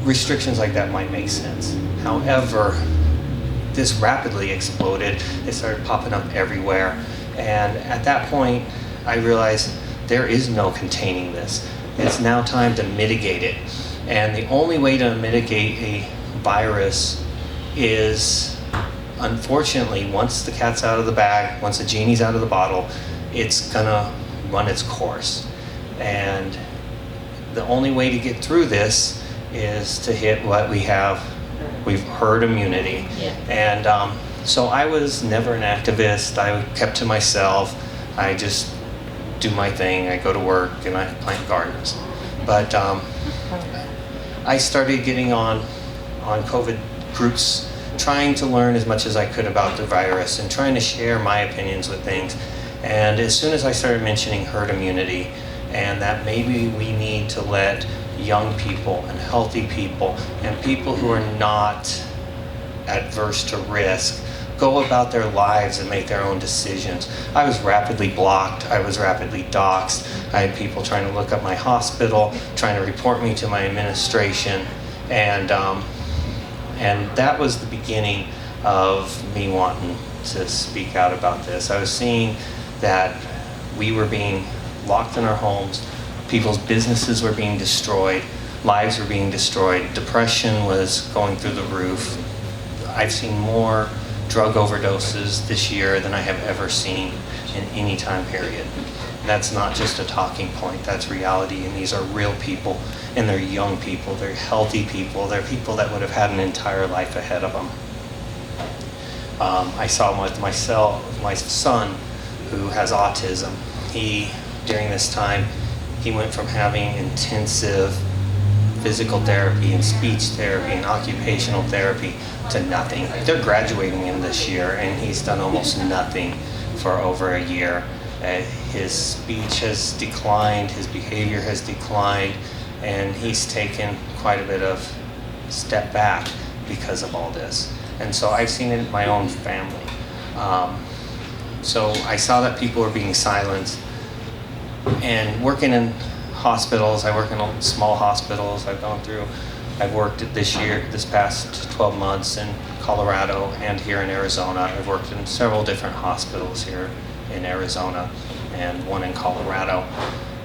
restrictions like that might make sense. However, this rapidly exploded. It started popping up everywhere. And at that point, I realized there is no containing this. It's now time to mitigate it. And the only way to mitigate a virus is, unfortunately, once the cat's out of the bag, once the genie's out of the bottle, it's gonna run its course. And the only way to get through this is to hit what we've herd immunity. Yeah. And so I was never an activist. I kept to myself. I just do my thing. I go to work and I plant gardens. But I started getting on COVID groups, trying to learn as much as I could about the virus and trying to share my opinions with things. And as soon as I started mentioning herd immunity and that maybe we need to let young people and healthy people and people who are not adverse to risk go about their lives and make their own decisions, I was rapidly blocked. I was rapidly doxxed. I had people trying to look up my hospital, trying to report me to my administration, and that was the beginning of me wanting to speak out about this. I was seeing that we were being locked in our homes, people's businesses were being destroyed, lives were being destroyed, depression was going through the roof. I've seen more drug overdoses this year than I have ever seen in any time period. That's not just a talking point, that's reality, and these are real people, and they're young people, they're healthy people, they're people that would have had an entire life ahead of them. I saw with my son, who has autism. During this time, he went from having intensive physical therapy and speech therapy and occupational therapy to nothing. They're graduating him this year, and he's done almost nothing for over a year. His speech has declined, his behavior has declined, and he's taken quite a bit of step back because of all this. And so I've seen it in my own family. So I saw that people were being silenced. And working in hospitals, I work in small hospitals. I've worked this past 12 months in Colorado and here in Arizona. I've worked in several different hospitals here in Arizona and one in Colorado.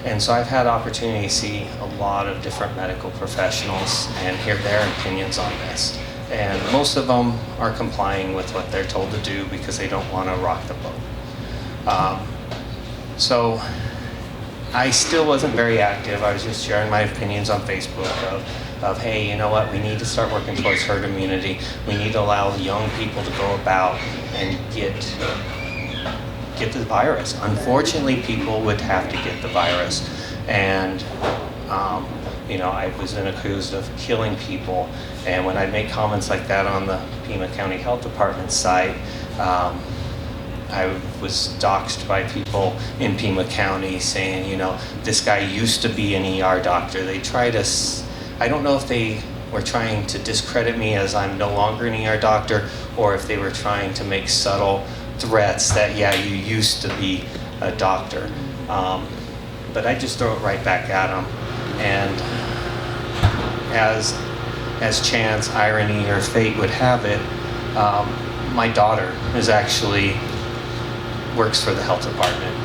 And so I've had opportunity to see a lot of different medical professionals and hear their opinions on this. And most of them are complying with what they're told to do because they don't want to rock the boat. So I still wasn't very active. I was just sharing my opinions on Facebook of hey, you know what, we need to start working towards herd immunity. We need to allow young people to go about and get the virus. Unfortunately, people would have to get the virus. And, I was accused of killing people. And when I make comments like that on the Pima County Health Department site, I was doxxed by people in Pima County saying, this guy used to be an ER doctor. They tried to, I don't know if they were trying to discredit me as I'm no longer an ER doctor, or if they were trying to make subtle threats that, yeah, you used to be a doctor. But I just throw it right back at them. And as chance, irony, or fate would have it, my daughter works for the health department.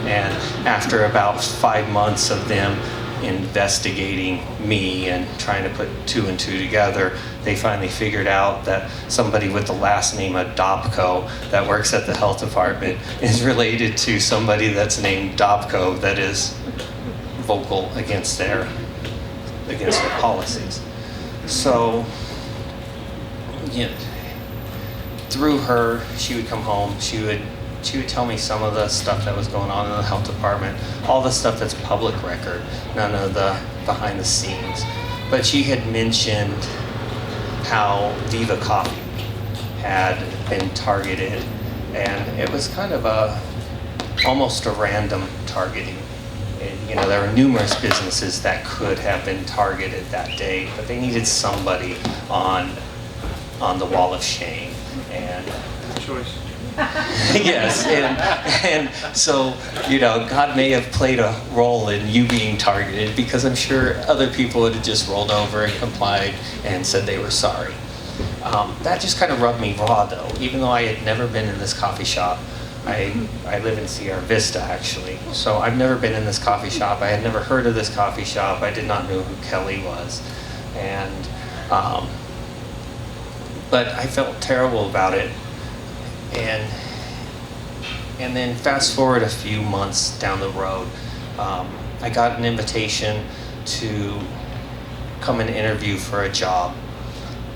And after about 5 months of them investigating me and trying to put 2 and 2 together, they finally figured out that somebody with the last name of Dopko that works at the health department is related to somebody that's named Dopko that is vocal against their policies. So, through her, she would come home, she would tell me some of the stuff that was going on in the health department, all the stuff that's public record, none of the behind the scenes. But she had mentioned how Viva Coffee had been targeted, and it was kind of almost a random targeting. And, there were numerous businesses that could have been targeted that day, but they needed somebody on the wall of shame. And
choice.
yes, and so, God may have played a role in you being targeted, because I'm sure other people would have just rolled over and complied and said they were sorry. That just kind of rubbed me raw, though, even though I had never been in this coffee shop. I live in Sierra Vista, actually, so I've never been in this coffee shop. I had never heard of this coffee shop. I did not know who Kelly was. And, but I felt terrible about it. And then fast forward a few months down the road, I got an invitation to come and interview for a job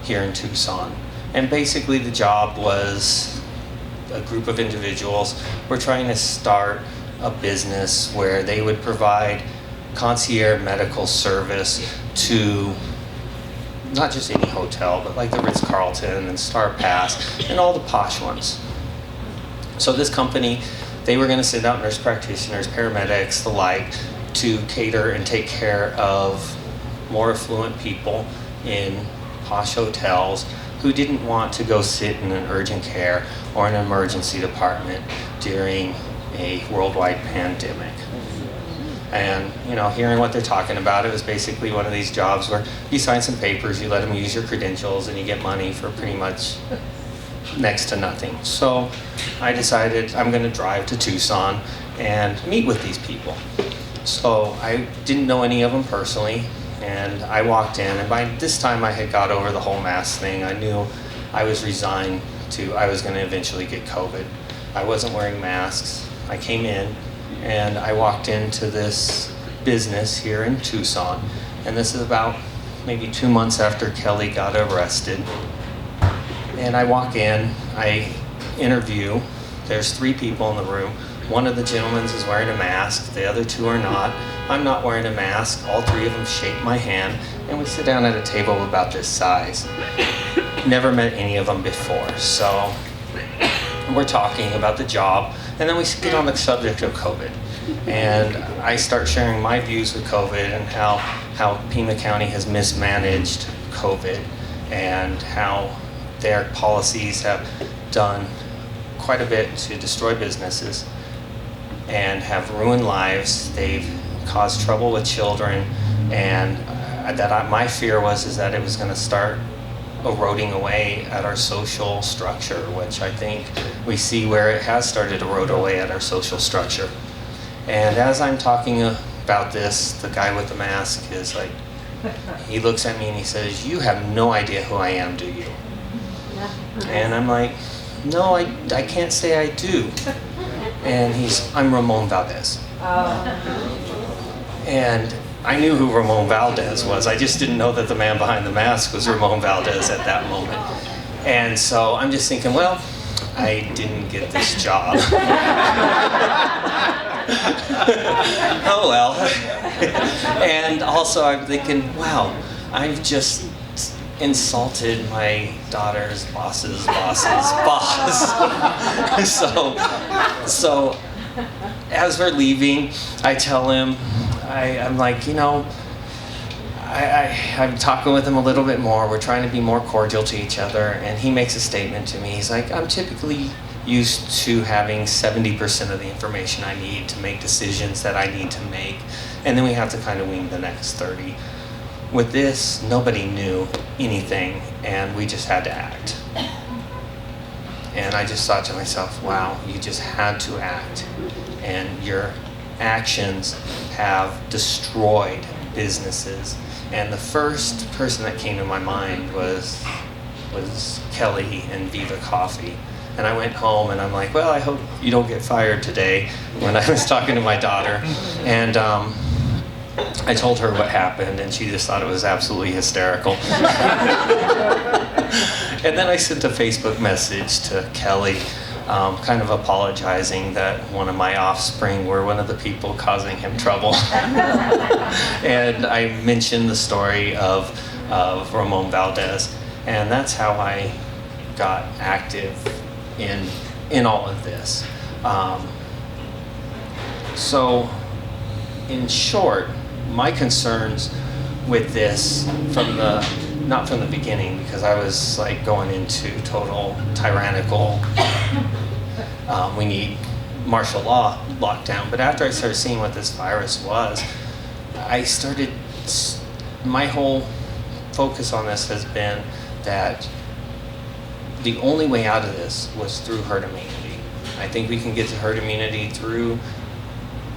here in Tucson. And basically the job was a group of individuals were trying to start a business where they would provide concierge medical service to not just any hotel, but like the Ritz-Carlton and Star Pass and all the posh ones. So this company, they were going to send out nurse practitioners, paramedics, the like, to cater and take care of more affluent people in posh hotels who didn't want to go sit in an urgent care or an emergency department during a worldwide pandemic. And, hearing what they're talking about, it was basically one of these jobs where you sign some papers, you let them use your credentials, and you get money for pretty much next to nothing. So I decided I'm going to drive to Tucson and meet with these people. So I didn't know any of them personally, and I walked in, and by this time I had got over the whole mask thing. I knew I was resigned I was going to eventually get COVID. I wasn't wearing masks. I came in, and I walked into this business here in Tucson, and this is about maybe 2 months after Kelly got arrested. And I walk in, I interview, there's 3 people in the room. One of the gentlemen is wearing a mask, the other 2 are not. I'm not wearing a mask, all 3 of them shake my hand, and we sit down at a table about this size. Never met any of them before, so we're talking about the job, and then we get on the subject of COVID. And I start sharing my views with COVID and how Pima County has mismanaged COVID and how their policies have done quite a bit to destroy businesses. and have ruined lives. They've caused trouble with children, and my fear is that it was going to start eroding away at our social structure, which I think we see where it has started to erode away at our social structure. And as I'm talking about this, the guy with the mask is like, he looks at me and he says, "You have no idea who I am, do you?" And I'm like, "No, I can't say I do." And I'm Ramon Valdez. And I knew who Ramon Valdez was. I just didn't know that the man behind the mask was Ramon Valdez at that moment. And so I'm just thinking, well, I didn't get this job. Oh well. And also I'm thinking, wow, I've just insulted my daughter's boss's boss's boss. So as we're leaving, I tell him, I'm like, I'm talking with him a little bit more. We're trying to be more cordial to each other. And he makes a statement to me. He's like, "I'm typically used to having 70% of the information I need to make decisions that I need to make. And then we have to kind of wing the next 30. With this, nobody knew anything, and we just had to act." And I just thought to myself, wow, you just had to act. And your actions have destroyed businesses. And the first person that came to my mind was Kelly and Viva Coffee. And I went home and I'm like, well, I hope you don't get fired today, when I was talking to my daughter. And I told her what happened, and she just thought it was absolutely hysterical. And then I sent a Facebook message to Kelly, kind of apologizing that one of my offspring were one of the people causing him trouble. And I mentioned the story of Ramon Valdez, and that's how I got active in all of this. So, in short, my concerns with this not from the beginning, because I was like going into total tyrannical, we need martial law lockdown. But after I started seeing what this virus was, my whole focus on this has been that the only way out of this was through herd immunity. I think we can get to herd immunity through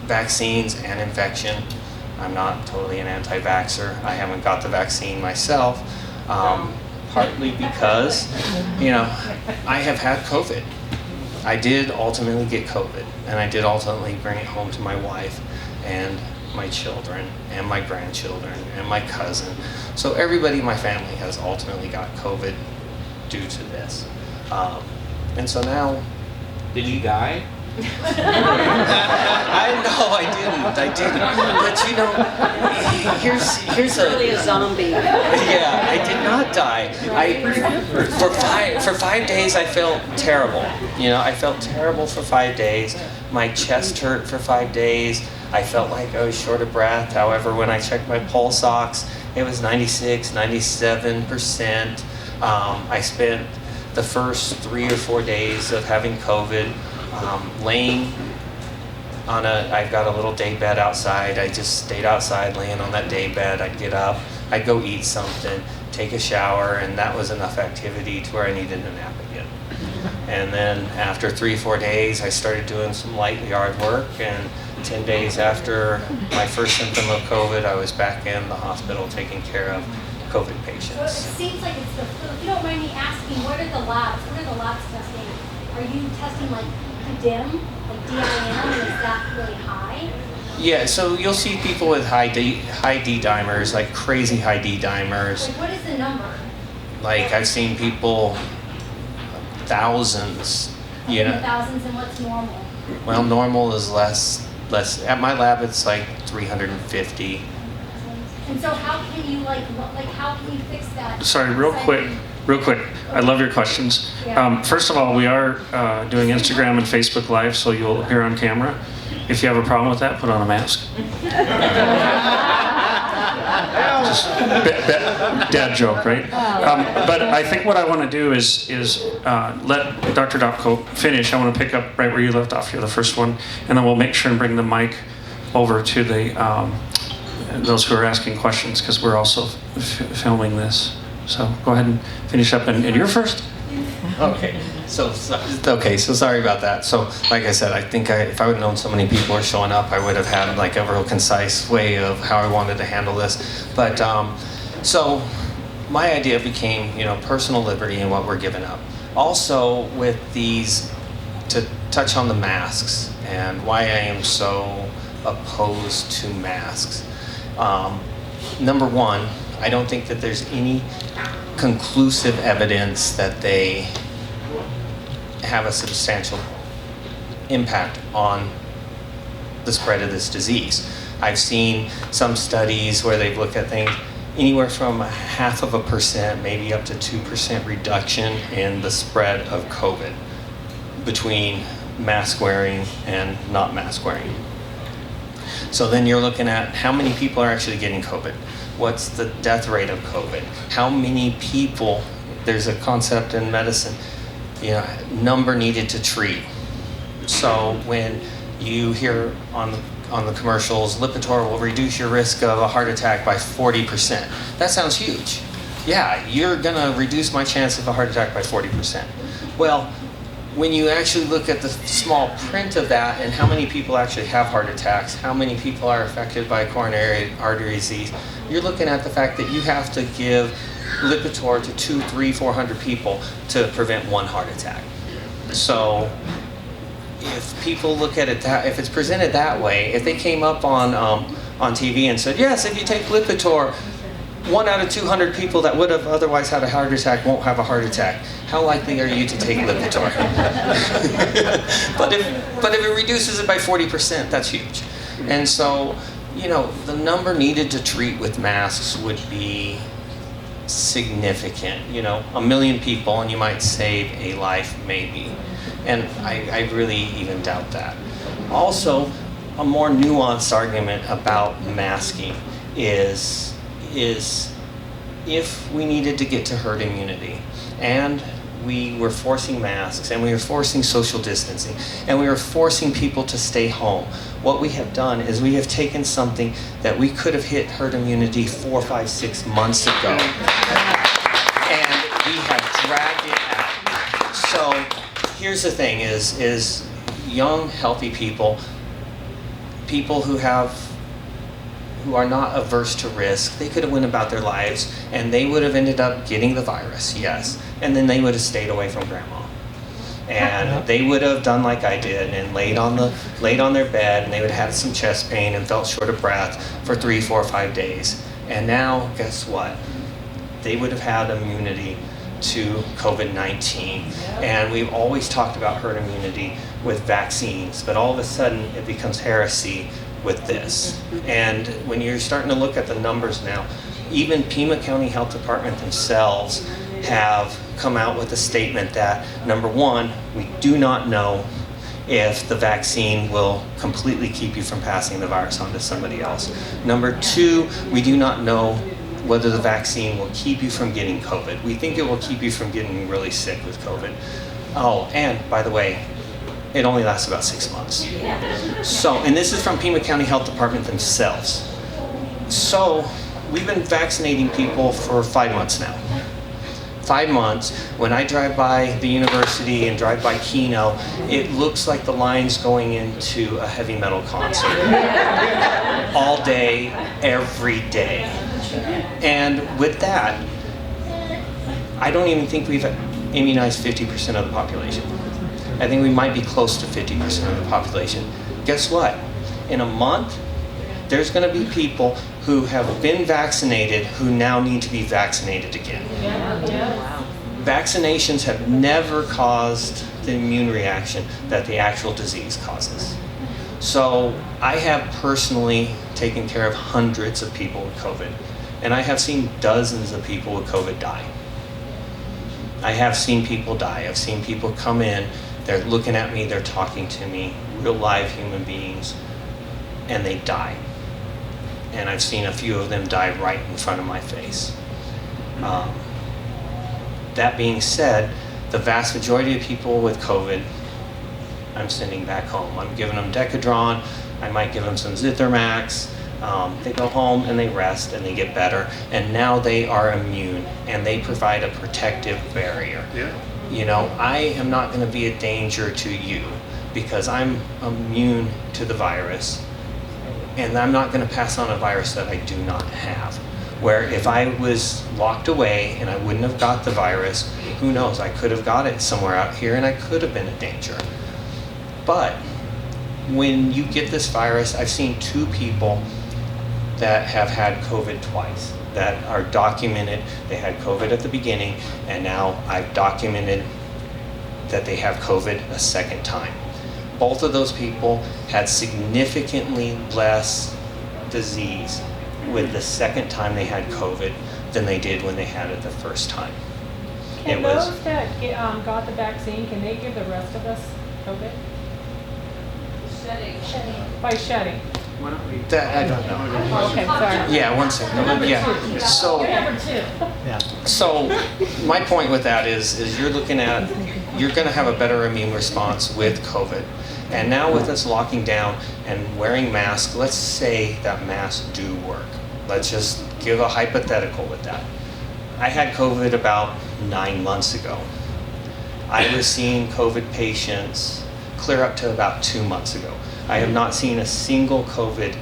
vaccines and infection. I'm not totally an anti-vaxxer. I haven't got the vaccine myself, partly because, I have had COVID. I did ultimately get COVID, and I did ultimately bring it home to my wife and my children and my grandchildren and my cousin. So everybody in my family has ultimately got COVID due to this. And so now...
Did you die?
I didn't. But here's
Really a zombie.
Yeah, I did not die. For 5 days I felt terrible. I felt terrible for 5 days. My chest hurt for 5 days. I felt like I was short of breath. However, when I checked my pulse ox, it was 96, 97%. I spent the first 3 or 4 days of having COVID laying on I've got a little day bed outside. I just stayed outside laying on that day bed. I'd get up, I'd go eat something, take a shower, and that was enough activity to where I needed a nap again. And then after 3 or 4 days, I started doing some light yard work, and 10 days after my first symptom of COVID, I was back in the hospital taking care of COVID
So
patients.
it seems like it's the flu. If you don't mind me asking, what are the labs? What are the labs testing? Are you testing like DIM, like DIM, and is that really high?
Yeah, so you'll see people with high D dimers, like crazy high D dimers.
Like what is the number?
Like I've seen people thousands,
In the thousands, and what's normal?
Well, normal is less. At my lab, it's like 350.
And so how can you how can you fix that?
Sorry, real quick. I love your questions.
Yeah.
First of all, we are doing Instagram and Facebook Live, so you'll appear on camera. If you have a problem with that, put on a mask. Just dad joke, right? But I think what I want to do is let Dr. Dopko finish. I want to pick up right where you left off here, the first one, and then we'll make sure and bring the mic over to the those who are asking questions, because we're also filming this. So go ahead and finish up, and you're first.
Okay. So sorry about that. So like I said, I think if I would have known so many people were showing up, I would have had like a real concise way of how I wanted to handle this. But so my idea became, personal liberty and what we're giving up. Also with these, to touch on the masks and why I am so opposed to masks. Number one, I don't think that there's any conclusive evidence that they have a substantial impact on the spread of this disease. I've seen some studies where they've looked at things anywhere from 0.5%, maybe up to 2% reduction in the spread of COVID between mask wearing and not mask wearing. So then you're looking at how many people are actually getting COVID. What's the death rate of COVID? How many people, there's a concept in medicine, number needed to treat. So when you hear on the commercials, Lipitor will reduce your risk of a heart attack by 40%. That sounds huge. Yeah, you're gonna reduce my chance of a heart attack by 40%. Well, when you actually look at the small print of that and how many people actually have heart attacks, how many people are affected by coronary artery disease, you're looking at the fact that you have to give Lipitor to 200, 300, 400 people to prevent one heart attack. So if people look at it if it's presented that way, if they came up on TV and said, yes, if you take Lipitor, 1 out of 200 people that would have otherwise had a heart attack won't have a heart attack. How likely are you to take Lipitor? but if it reduces it by 40%, that's huge. And so, the number needed to treat with masks would be significant. 1 million people, and you might save a life, maybe. And I really even doubt that. Also, a more nuanced argument about masking is if we needed to get to herd immunity and we were forcing masks and we were forcing social distancing and we were forcing people to stay home, what we have done is we have taken something that we could have hit herd immunity 4, 5, 6 months ago and we have dragged it out. So here's the thing is young, healthy people who are not averse to risk, they could have went about their lives and they would have ended up getting the virus, yes. And then they would have stayed away from grandma. And they would have done like I did and laid on their bed, and they would have had some chest pain and felt short of breath for 3, 4, 5 days. And now, guess what? They would have had immunity to COVID-19. And we've always talked about herd immunity with vaccines, but all of a sudden it becomes heresy with this. And when you're starting to look at the numbers now, even Pima County Health Department themselves have come out with a statement that, number one, we do not know if the vaccine will completely keep you from passing the virus on to somebody else. Number two, we do not know whether the vaccine will keep you from getting COVID. We think it will keep you from getting really sick with COVID. Oh, and by the way, it only lasts about 6 months. So, and this is from Pima County Health Department themselves. So, we've been vaccinating people for 5 months now. 5 months. When I drive by the university and drive by Keno, it looks like the line's going into a heavy metal concert. All day, every day. And with that, I don't even think we've immunized 50% of the population. I think we might be close to 50% of the population. Guess what? In a month, there's going to be people who have been vaccinated who now need to be vaccinated again. Wow. Vaccinations have never caused the immune reaction that the actual disease causes. So I have personally taken care of hundreds of people with COVID, and I have seen dozens of people with COVID die. I have seen people die. I've seen people come in, they're looking at me, they're talking to me, real live human beings, and they die. and I've seen a few of them die right in front of my face. That being said, the vast majority of people with COVID, I'm sending back home. I'm giving them Decadron, I might give them some Zithromax. They go home and they rest and they get better, and now they are immune and they provide a protective barrier.
Yeah.
You know, I am not going to be a danger to you because I'm immune to the virus, and I'm not going to pass on a virus that I do not have. Where if I was locked away and I wouldn't have got the virus, who knows, I could have got it somewhere out here and I could have been a danger. But when you get this virus, I've seen 2 people that have had COVID twice, that are documented. They had COVID at the beginning, and now I've documented that they have COVID a second time. Both of those people had significantly less disease with the second time they had COVID than they did when they had it the first time.
Can those that got the vaccine, can they give the rest of us COVID?
Shedding.
By shedding.
That, I don't know.
Oh, okay, sorry.
Yeah, one second. Yeah. So my point with that is you're looking at, you're going to have a better immune response with COVID. And now with us locking down and wearing masks, let's say that masks do work. Let's just give a hypothetical with that. I had COVID about 9 months ago. I was seeing COVID patients clear up to about 2 months ago. I have not seen a single COVID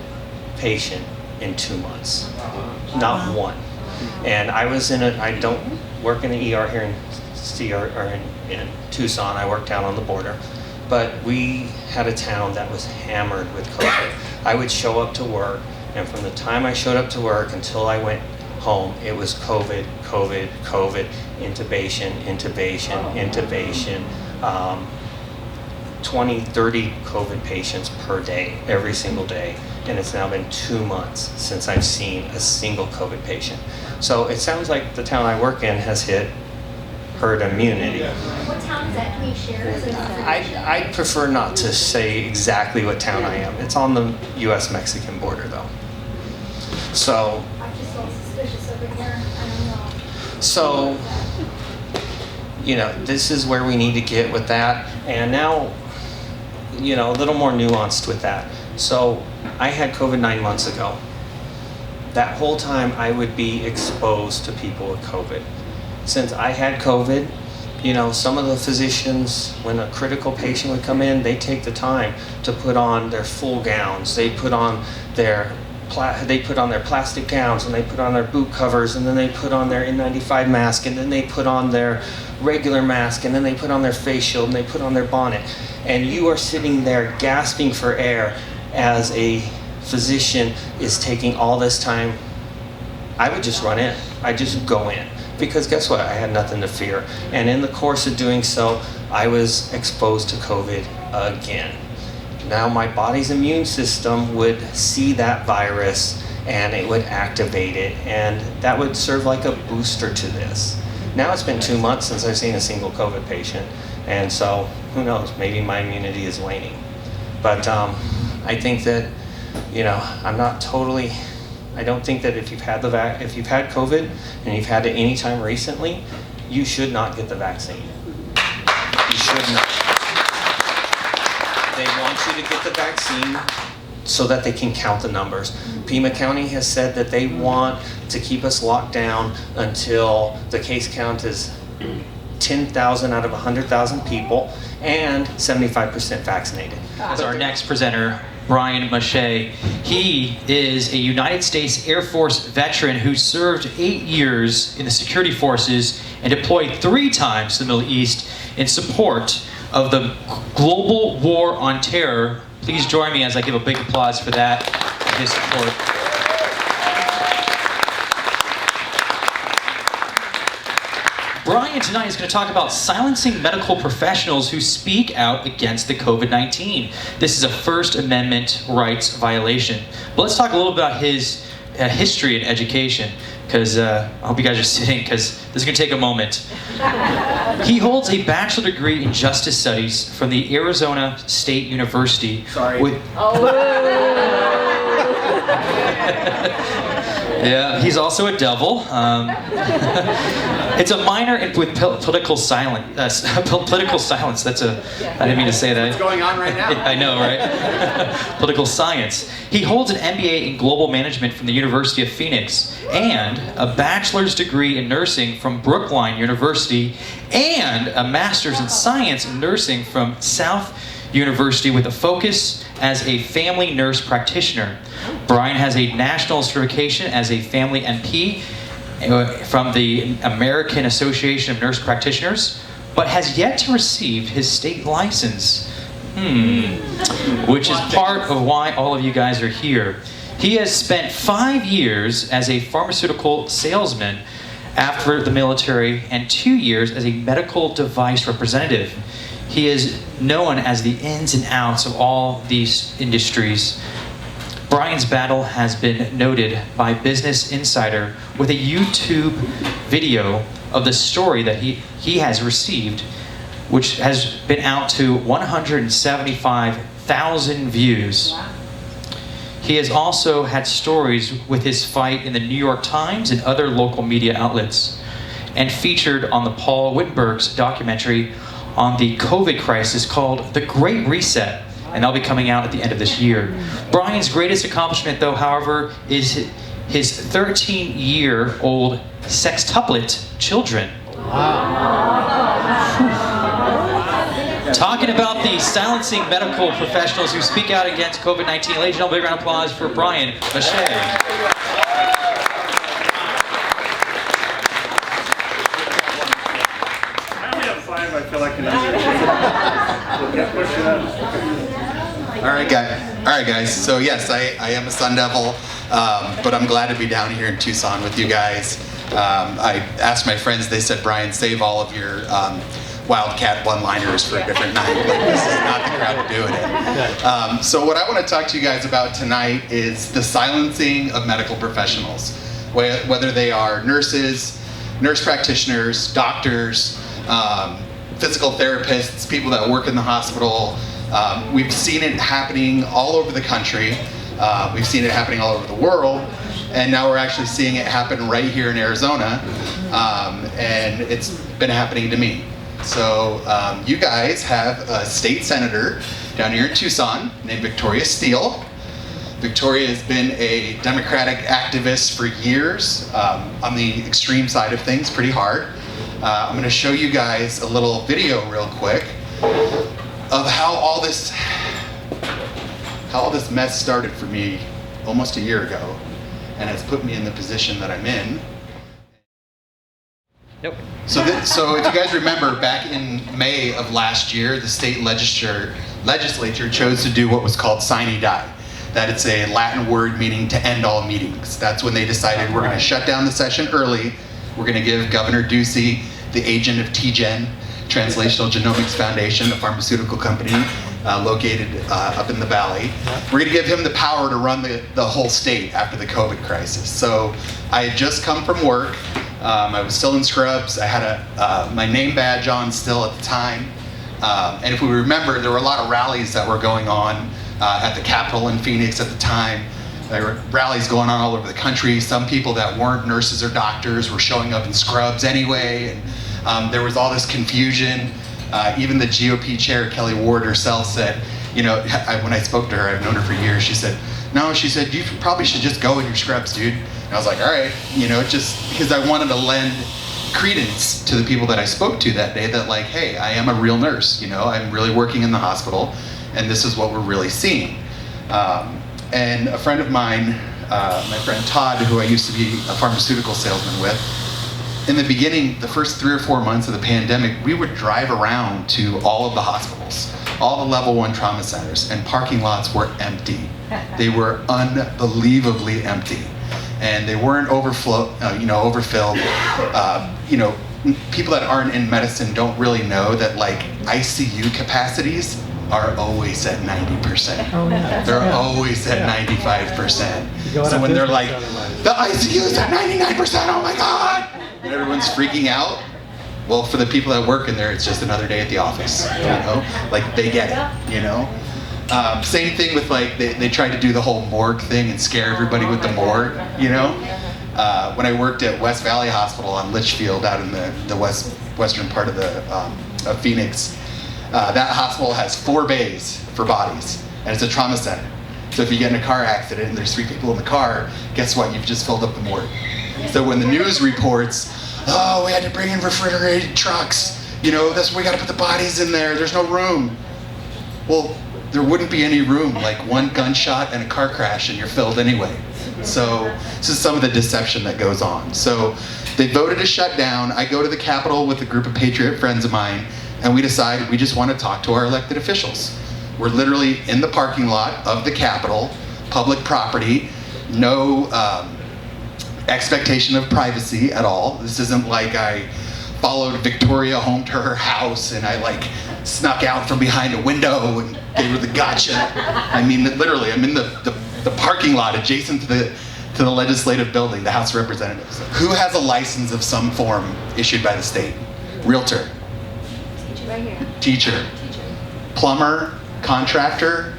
patient in 2 months. Not one. And I was I don't work in the ER here in Steele, or in Tucson. I work down on the border. But we had a town that was hammered with COVID. I would show up to work, and from the time I showed up to work until I went home, it was COVID, COVID, COVID, intubation, intubation, intubation. 20, 30 COVID patients per day, every single day. And it's now been 2 months since I've seen a single COVID patient. So it sounds like the town I work in has hit herd immunity.
What town is that? Can you share? Is it
I prefer not to say exactly what town I am. It's on the US-Mexican border though. So,
I'm just a little suspicious over here. I don't know.
so, you know, this is where we need to get with that. And now, you know, a little more nuanced with that. So I had COVID 9 months ago. That whole time I would be exposed to people with COVID. Since I had COVID, you know, some of the physicians, when a critical patient would come in, they take the time to put on their full gowns. They put on their plastic gowns, and they put on their boot covers, and then they put on their N95 mask, and then they put on their regular mask, and then they put on their face shield, and they put on their bonnet. And you are sitting there gasping for air as a physician is taking all this time. I would just run in. I just go in. Because guess what? I had nothing to fear. And in the course of doing so, I was exposed to COVID again. Now my body's immune system would see that virus and it would activate it, and that would serve like a booster to this. Now it's been 2 months since I've seen a single COVID patient, and so who knows, maybe my immunity is waning. But I think that, you know, I don't think that if you've had COVID and you've had it any time recently, you should not get the vaccine. You should not. They want you to get the vaccine so that they can count the numbers. Pima County has said that they want to keep us locked down until the case count is 10,000 out of 100,000 people and 75% vaccinated.
As our next presenter, Bryan Masche. He is a United States Air Force veteran who served 8 years in the security forces and deployed 3 times to the Middle East in support of the global war on terror. Please join me as I give a big applause for that, for his support. Bryan tonight is going to talk about silencing medical professionals who speak out against the COVID-19. This is a First Amendment rights violation. But let's talk a little about his history and education, because I hope you guys are sitting, because this is going to take a moment. He holds a bachelor degree in justice studies from the Arizona State University.
Sorry.
Yeah, he's also a devil. It's a minor with political silence. Political silence. I didn't mean to say that.
What's going on right now?
I know, right? Political science. He holds an MBA in global management from the University of Phoenix and a bachelor's degree in nursing from Brookline University and a master's in science in nursing from South University with a focus as a family nurse practitioner. Bryan has a national certification as a family NP from the American Association of Nurse Practitioners, but has yet to receive his state license. Which is part of why all of you guys are here. He has spent 5 years as a pharmaceutical salesman after the military and 2 years as a medical device representative. He is known as the ins and outs of all these industries. Bryan's battle has been noted by Business Insider with a YouTube video of the story that he has received, which has been out to 175,000 views. He has also had stories with his fight in the New York Times and other local media outlets, and featured on the Paul Wittenberg's documentary on the COVID crisis called The Great Reset, and that'll be coming out at the end of this year. Bryan's greatest accomplishment, though, however, is his 13-year-old sextuplet children. Talking about the silencing medical professionals who speak out against COVID-19, ladies and gentlemen, big round of applause for Bryan Masche.
I feel like an All right, guys. So yes, I am a Sun Devil, but I'm glad to be down here in Tucson with you guys. I asked my friends; they said, "Bryan, save all of your Wildcat one-liners for a different night. Like, this is not the crowd to do it in." So what I want to talk to you guys about tonight is the silencing of medical professionals, whether they are nurses, nurse practitioners, doctors. Physical therapists, people that work in the hospital. We've seen it happening all over the country. We've seen it happening all over the world. And now we're actually seeing it happen right here in Arizona. And it's been happening to me. So you guys have a state senator down here in Tucson named Victoria Steele. Victoria has been a Democratic activist for years, on the extreme side of things, pretty hard. I'm going to show you guys a little video real quick of how all this mess started for me almost a year ago and has put me in the position that I'm in.
Nope.
So if you guys remember, back in May of last year, the state legislature chose to do what was called sine die. That it's a Latin word meaning to end all meetings. That's when they decided we're going to shut down the session early. We're going to give Governor Ducey, the agent of TGen, Translational Genomics Foundation, a pharmaceutical company located up in the valley. We're going to give him the power to run the whole state after the COVID crisis. So I had just come from work. I was still in scrubs. I had my name badge on still at the time. And if we remember, there were a lot of rallies that were going on at the Capitol in Phoenix at the time. There were rallies going on all over the country. Some people that weren't nurses or doctors were showing up in scrubs anyway. And there was all this confusion. Even the GOP chair, Kelly Ward herself, said, when I spoke to her, I've known her for years, she said, you probably should just go in your scrubs, dude. And I was like, all right, just because I wanted to lend credence to the people that I spoke to that day that like, hey, I am a real nurse, I'm really working in the hospital, and this is what we're really seeing. And a friend of mine, my friend Todd, who I used to be a pharmaceutical salesman with, in the beginning, the first 3 or 4 months of the pandemic, we would drive around to all of the hospitals, all the level 1 trauma centers, and parking lots were empty. They were unbelievably empty. And they weren't overfilled. People that aren't in medicine don't really know that like ICU capacities are always at 90%. They're always at 95%. So when they're like, the ICU is at 99%, oh my God! And everyone's freaking out. Well, for the people that work in there, it's just another day at the office, Like they get it, Same thing with like, they tried to do the whole morgue thing and scare everybody with the morgue, you know? When I worked at West Valley Hospital on Litchfield out in the western part of Phoenix, that hospital has 4 bays for bodies, and it's a trauma center. So if you get in a car accident and there's 3 people in the car, guess what? You've just filled up the morgue. So when the news reports, oh, we had to bring in refrigerated trucks, you know, that's where we gotta put the bodies in there, there's no room. Well, there wouldn't be any room, like 1 gunshot and a car crash and you're filled anyway. So this is some of the deception that goes on. So they voted to shut down. I go to the Capitol with a group of patriot friends of mine, and we decided we just want to talk to our elected officials. We're literally in the parking lot of the Capitol, public property, no expectation of privacy at all. This isn't like I followed Victoria home to her house and I like snuck out from behind a window and gave her the gotcha. I mean, literally, I'm in the parking lot adjacent to the legislative building, the House of Representatives. Who has a license of some form issued by the state? Realtor.
Teacher right here.
Teacher. Plumber, contractor,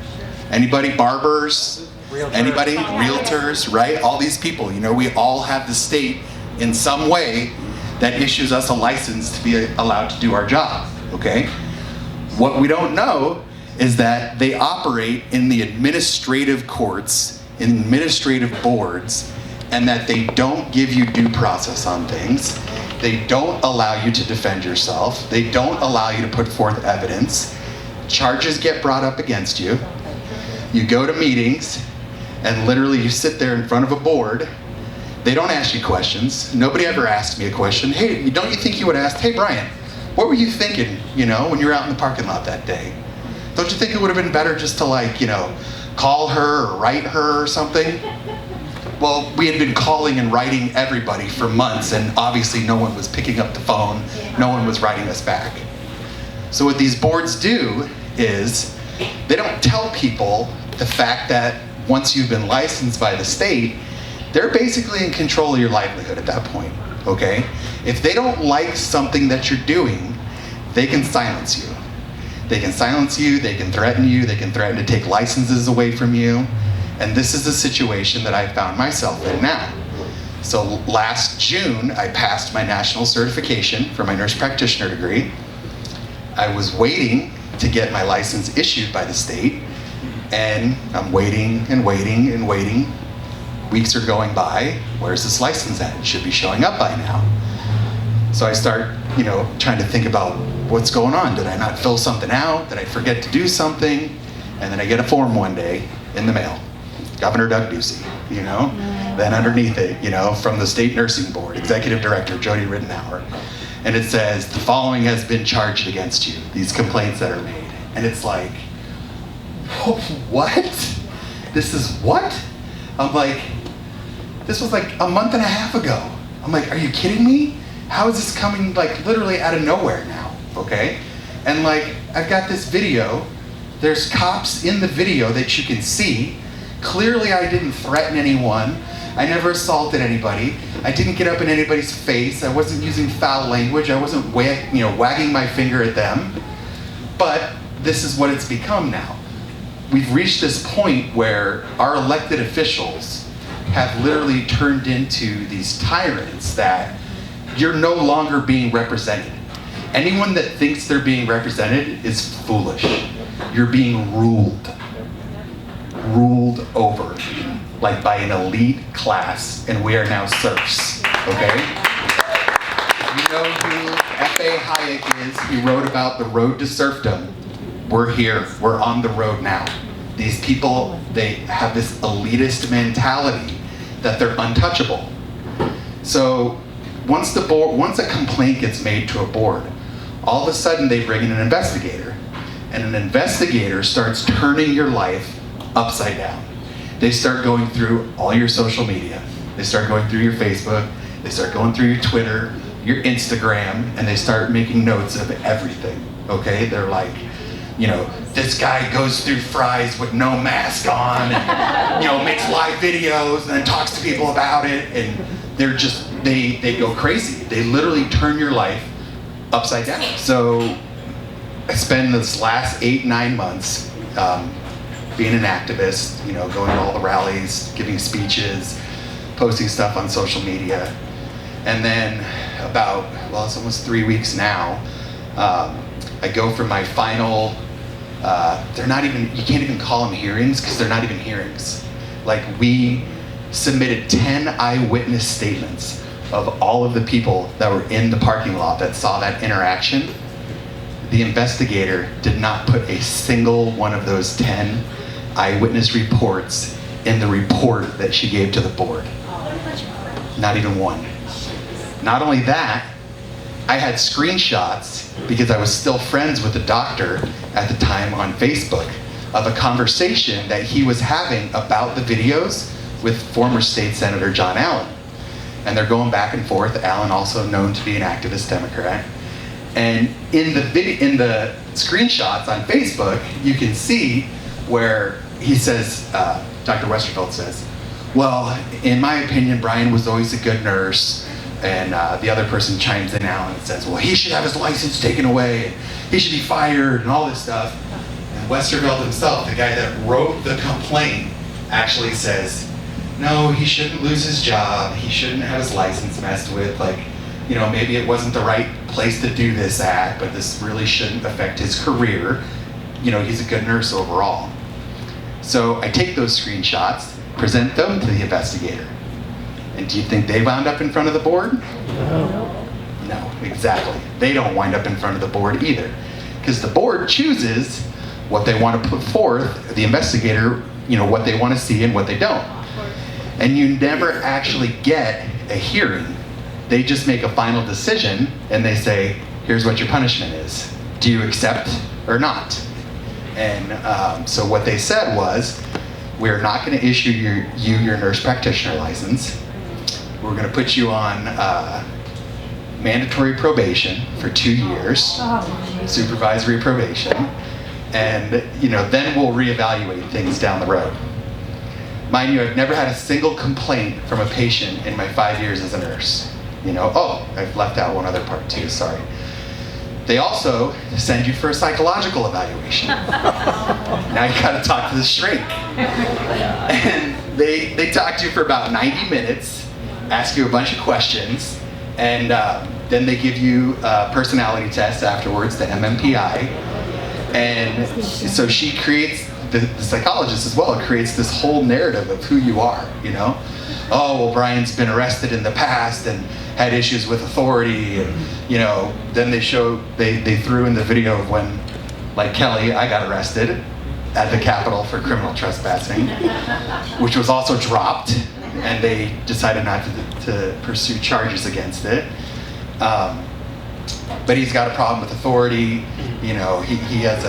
anybody, barbers, anybody, realtors, right? All these people, you know, we all have the state in some way that issues us a license to be allowed to do our job, okay? What we don't know is that they operate in the administrative courts, in administrative boards, and that they don't give you due process on things. They don't allow you to defend yourself. They don't allow you to put forth evidence. Charges get brought up against you. You go to meetings, and literally you sit there in front of a board. They don't ask you questions. Nobody ever asked me a question. Hey, don't you think you would ask, hey Bryan, what were you thinking, you know, when you were out in the parking lot that day? Don't you think it would have been better just to like, you know, call her or write her or something? Well, we had been calling and writing everybody for months, and obviously no one was picking up the phone. No one was writing us back. So what these boards do is they don't tell people the fact that once you've been licensed by the state, they're basically in control of your livelihood at that point, okay? If they don't like something that you're doing, they can silence you. They can silence you, they can threaten to take licenses away from you. And this is a situation that I found myself in now. So last June, I passed my national certification for my nurse practitioner degree. I was waiting to get my license issued by the state, and I'm waiting and waiting and waiting. Weeks are going by. Where's this license at? It should be showing up by now. So I start, you know, trying to think about what's going on. Did I not fill something out? Did I forget to do something? And then I get a form one day in the mail. Governor Doug Ducey, you know? Then underneath it, you know, from the State Nursing Board, Executive Director Jody Rittenauer. And it says, the following has been charged against you, these complaints that are made. And it's like, what? This is what? I'm like, this was like a month and a half ago. I'm like, are you kidding me? How is this coming like literally out of nowhere now, okay? And like, I've got this video. There's cops in the video that you can see. Clearly I didn't threaten anyone. I never assaulted anybody. I didn't get up in anybody's face. I wasn't using foul language. I wasn't wagging my finger at them. But this is what it's become now. We've reached this point where our elected officials have literally turned into these tyrants that you're no longer being represented. Anyone that thinks they're being represented is foolish. You're being ruled over, like by an elite class, and we are now serfs, okay? You know who F.A. Hayek is? He wrote about the road to serfdom. We're here, we're on the road now. These people, they have this elitist mentality that they're untouchable. So once a complaint gets made to a board, all of a sudden they bring in an investigator, and an investigator starts turning your life upside down. They start going through all your social media. They start going through your Facebook. They start going through your Twitter, your Instagram, and they start making notes of everything, okay? They're like, you know, this guy goes through fries with no mask on and, you know, makes live videos and then talks to people about it, and they're just, they go crazy. They literally turn your life upside down. So I spent this last 8-9 months being an activist, going to all the rallies, giving speeches, posting stuff on social media. And then it's almost 3 weeks now, I go for my final, you can't even call them hearings because they're not even hearings. Like, we submitted 10 eyewitness statements of all of the people that were in the parking lot that saw that interaction. The investigator did not put a single one of those 10 eyewitness reports in the report that she gave to the board. Not even one. Not only that, I had screenshots, because I was still friends with the doctor at the time on Facebook, of a conversation that he was having about the videos with former state senator John Allen. And they're going back and forth. Allen, also known to be an activist Democrat. And in the screenshots on Facebook, you can see where he says, Dr. Westervelt says, well, in my opinion, Bryan was always a good nurse. And the other person chimes in now and says, well, he should have his license taken away, and he should be fired, and all this stuff. And Westervelt himself, the guy that wrote the complaint, actually says, no, he shouldn't lose his job, he shouldn't have his license messed with, maybe it wasn't the right place to do this at, but this really shouldn't affect his career. He's a good nurse overall. So I take those screenshots, present them to the investigator. And do you think they wound up in front of the board? No, exactly. They don't wind up in front of the board either. Because the board chooses what they want to put forth, the investigator, what they want to see and what they don't. And you never actually get a hearing. They just make a final decision and they say, here's what your punishment is. Do you accept or not? And so what they said was, we're not going to issue your nurse practitioner license. We're going to put you on mandatory probation for 2 years, supervisory probation, and then we'll reevaluate things down the road. Mind you, I've never had a single complaint from a patient in my 5 years as a nurse. I've left out one other part too, sorry. They also send you for a psychological evaluation. Now you gotta talk to the shrink. And they talk to you for about 90 minutes, ask you a bunch of questions, and then they give you a personality test afterwards, the MMPI. And so she creates, the psychologist as well, creates this whole narrative of who you are, Oh, well, Bryan's been arrested in the past and had issues with authority, and then they threw in the video of when, like Kelly, I got arrested at the Capitol for criminal trespassing, which was also dropped, and they decided not to pursue charges against it. But he's got a problem with authority. He has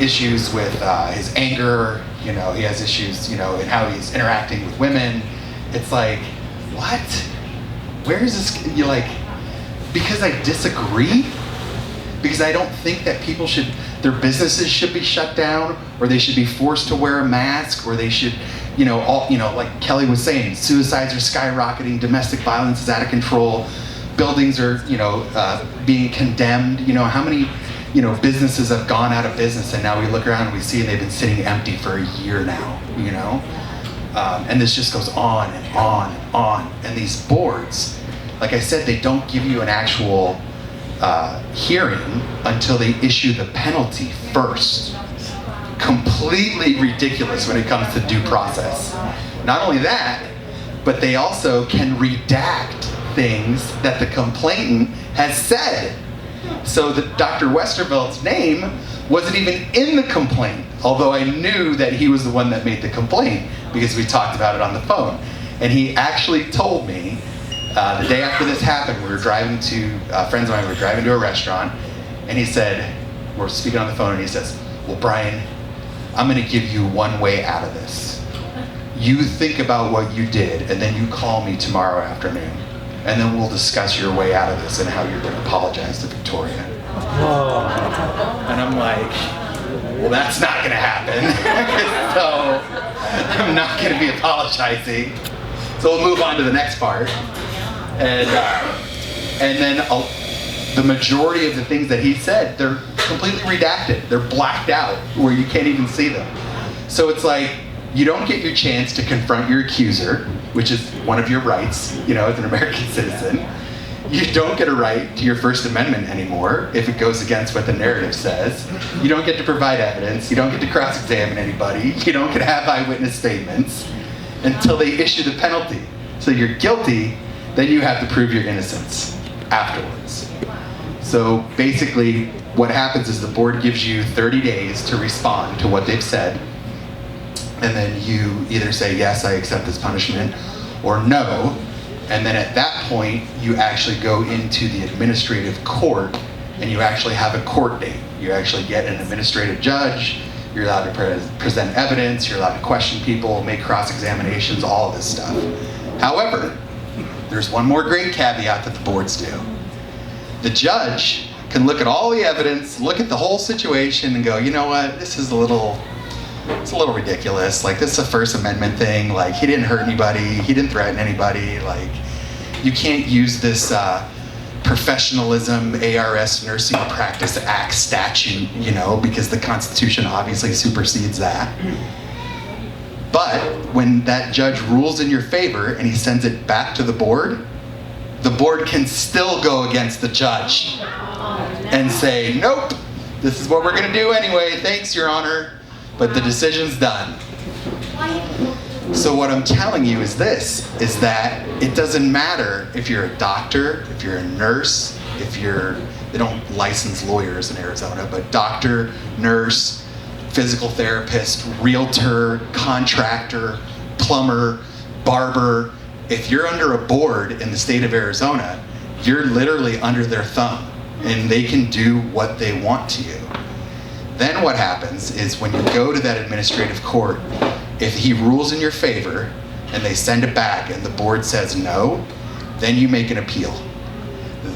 issues with his anger. He has issues, in how he's interacting with women. It's like, what? Where is this? You're like, because I disagree? Because I don't think that people their businesses should be shut down, or they should be forced to wear a mask, or they should, like Kelly was saying, suicides are skyrocketing, domestic violence is out of control, buildings are, being condemned. How many, businesses have gone out of business, and now we look around and we see they've been sitting empty for a year now, and this just goes on and on and on. And these boards, like I said, they don't give you an actual hearing until they issue the penalty first. Completely ridiculous when it comes to due process. Not only that, but they also can redact things that the complainant has said. So that Dr. Westervelt's name wasn't even in the complaint, although I knew that he was the one that made the complaint because we talked about it on the phone. And he actually told me, the day after this happened, we were driving to, friends of mine were driving to a restaurant, and he said, we're speaking on the phone, and he says, well, Bryan, I'm gonna give you one way out of this. You think about what you did, and then you call me tomorrow afternoon, and then we'll discuss your way out of this and how you're gonna apologize to Victoria. Whoa. And I'm like, well, that's not gonna happen. So I'm not gonna be apologizing. So we'll move on to the next part. And then the majority of the things that he said, they're completely redacted. They're blacked out where you can't even see them. So it's like, you don't get your chance to confront your accuser, which is one of your rights, as an American citizen. You don't get a right to your First Amendment anymore if it goes against what the narrative says. You don't get to provide evidence. You don't get to cross-examine anybody. You don't get to have eyewitness statements until they issue the penalty. So you're guilty, then you have to prove your innocence afterwards. So basically, what happens is the board gives you 30 days to respond to what they've said, and then you either say, yes, I accept this punishment, or no. And then at that point, you actually go into the administrative court, and you actually have a court date. You actually get an administrative judge, you're allowed to present evidence, you're allowed to question people, make cross-examinations, all of this stuff. However, there's one more great caveat that the boards do. The judge can look at all the evidence, look at the whole situation, and go, you know what, this is a little ridiculous. Like, this is a First Amendment thing. Like, he didn't hurt anybody. He didn't threaten anybody. Like, you can't use this professionalism, ARS Nursing Practice Act statute, because the Constitution obviously supersedes that. But when that judge rules in your favor and he sends it back to the board can still go against the judge and say, nope, this is what we're going to do anyway. Thanks, Your Honor. But the decision's done. So what I'm telling you is this, is that it doesn't matter if you're a doctor, if you're a nurse, they don't license lawyers in Arizona, but doctor, nurse, physical therapist, realtor, contractor, plumber, barber. If you're under a board in the state of Arizona, you're literally under their thumb, and they can do what they want to you. Then what happens is when you go to that administrative court, if he rules in your favor and they send it back and the board says no, then you make an appeal.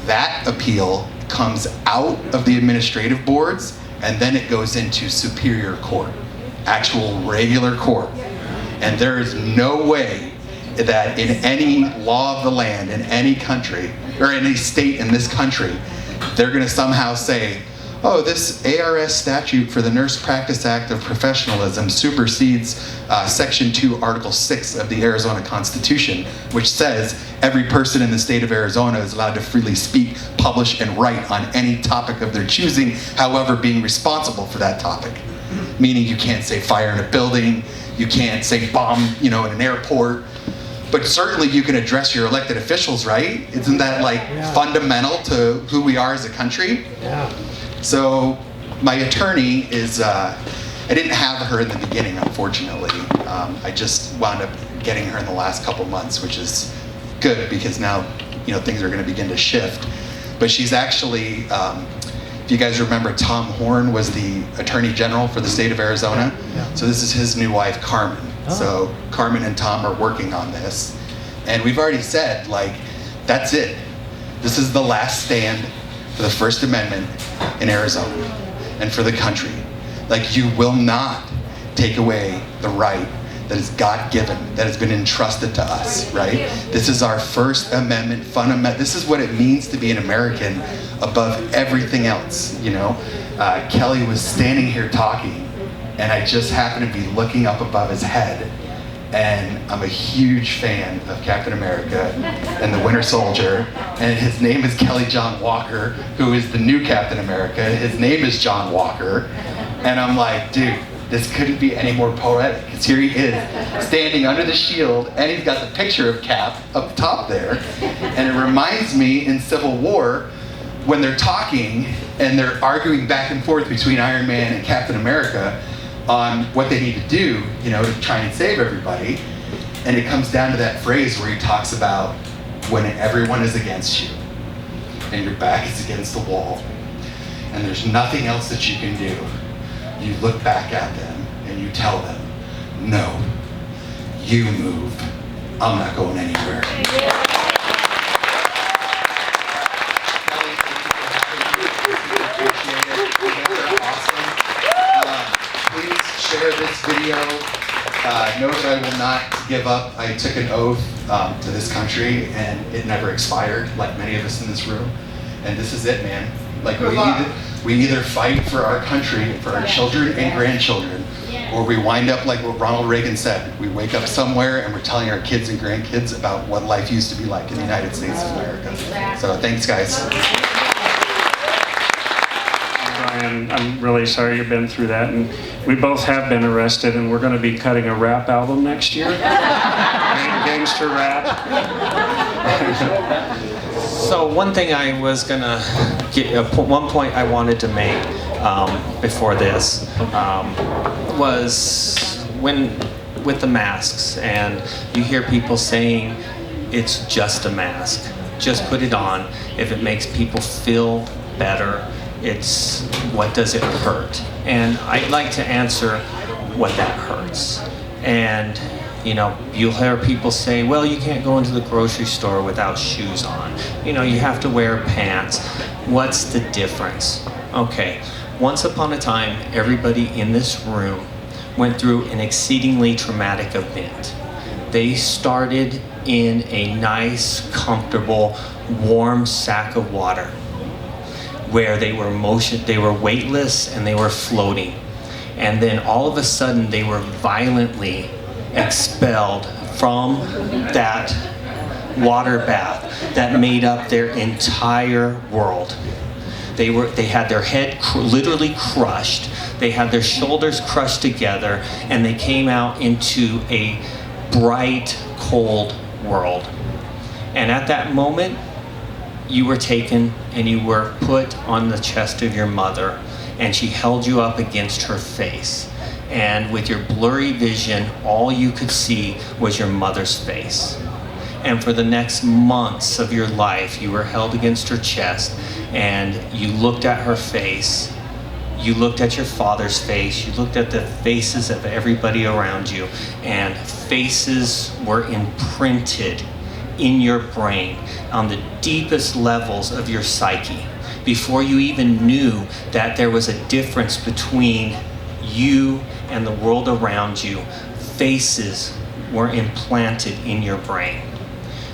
That appeal comes out of the administrative boards and then it goes into superior court, actual regular court. And there is no way that in any law of the land, in any country, or any state in this country, they're gonna somehow say, oh, this ARS statute for the Nurse Practice Act of Professionalism supersedes Section 2, Article 6 of the Arizona Constitution, which says every person in the state of Arizona is allowed to freely speak, publish, and write on any topic of their choosing, however, being responsible for that topic. Meaning you can't say fire in a building, you can't say bomb, in an airport, but certainly you can address your elected officials, right? Isn't that fundamental to who we are as a country?
Yeah.
So my attorney is, I didn't have her in the beginning, unfortunately. I just wound up getting her in the last couple months, which is good because now, things are going to begin to shift. But she's actually, if you guys remember, Tom Horn was the Attorney General for the state of Arizona.
Yeah.
So this is his new wife, Carmen.
Oh.
So Carmen and Tom are working on this. And we've already said, that's it. This is the last stand for the First Amendment in Arizona and for the country. You will not take away the right that is God-given, that has been entrusted to us, right? This is our First Amendment fundamental. This is what it means to be an American above everything else, Kelly was standing here talking, and I just happened to be looking up above his head, and I'm a huge fan of Captain America and the Winter Soldier, and his name is Kelly John Walker, who is the new Captain America. His name is John Walker, and I'm like, dude, this couldn't be any more poetic, because here he is, standing under the shield, and he's got the picture of Cap up top there, and it reminds me in Civil War, when they're talking, and they're arguing back and forth between Iron Man and Captain America, on what they need to do, to try and save everybody. And it comes down to that phrase where he talks about when everyone is against you and your back is against the wall and there's nothing else that you can do. You look back at them and you tell them, no, you move. I'm not going anywhere. Share this video. Know that I will not give up. I took an oath to this country, and it never expired, like many of us in this room. And this is it, man. We either fight for our country, for our children and grandchildren, or we wind up like what Ronald Reagan said. We wake up somewhere and we're telling our kids and grandkids about what life used to be like in the United States of America. So thanks, guys.
Bryan, I'm really sorry you've been through that, and we both have been arrested, and we're going to be cutting a rap album next year. Gangster rap.
So one thing I was gonna get, one point I wanted to make before this was with the masks, and you hear people saying it's just a mask. Just put it on. If it makes people feel better, it's what does it hurt? And I'd like to answer what that hurts. And you know, you'll hear people say, well, you can't go into the grocery store without shoes on. You know, you have to wear pants. What's the difference? Okay, once upon a time, everybody in this room went through an exceedingly traumatic event. They started in a nice, comfortable, warm sack of water where they were weightless and they were floating. And then all of a sudden they were violently expelled from that water bath that made up their entire world. They had their head literally crushed. They had their shoulders crushed together, and they came out into a bright, cold world. And at that moment, you were taken and you were put on the chest of your mother, and she held you up against her face. And with your blurry vision, all you could see was your mother's face. And for the next months of your life, you were held against her chest, and you looked at her face. You looked at your father's face. You looked at the faces of everybody around you, and faces were imprinted in your brain on the deepest levels of your psyche before you even knew that there was a difference between you and the world around you. Faces were implanted in your brain.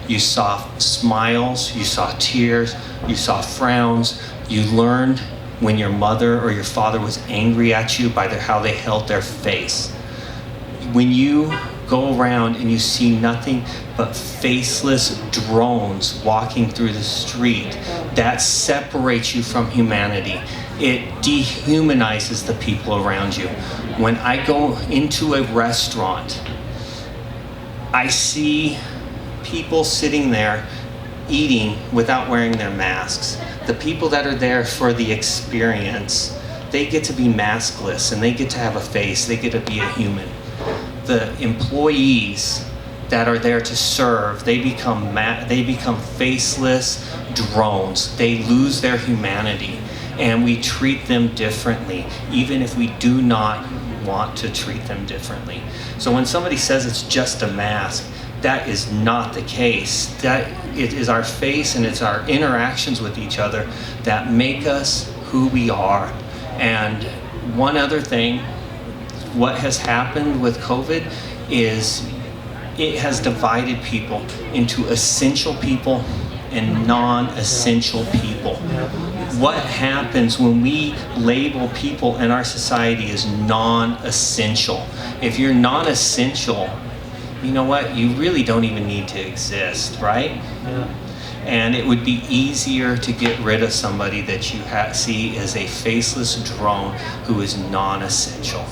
You saw smiles, you saw tears, you saw frowns. You learned when your mother or your father was angry at you by how they held their face. When you go around and you see nothing but faceless drones walking through the street, that separates you from humanity. It dehumanizes the people around you. When I go into a restaurant, I see people sitting there eating without wearing their masks. The people that are there for the experience, they get to be maskless and they get to have a face, they get to be a human. The employees that are there to serve, they become faceless drones. They lose their humanity, and we treat them differently, even if we do not want to treat them differently. So when somebody says it's just a mask, that is not the case. That it is our face and it's our interactions with each other that make us who we are. And one other thing, what has happened with COVID is it has divided people into essential people and non-essential people. What happens when we label people in our society as non-essential? If you're non-essential, you know what? You really don't even need to exist, right? Yeah. And it would be easier to get rid of somebody that you see as a faceless drone who is non-essential.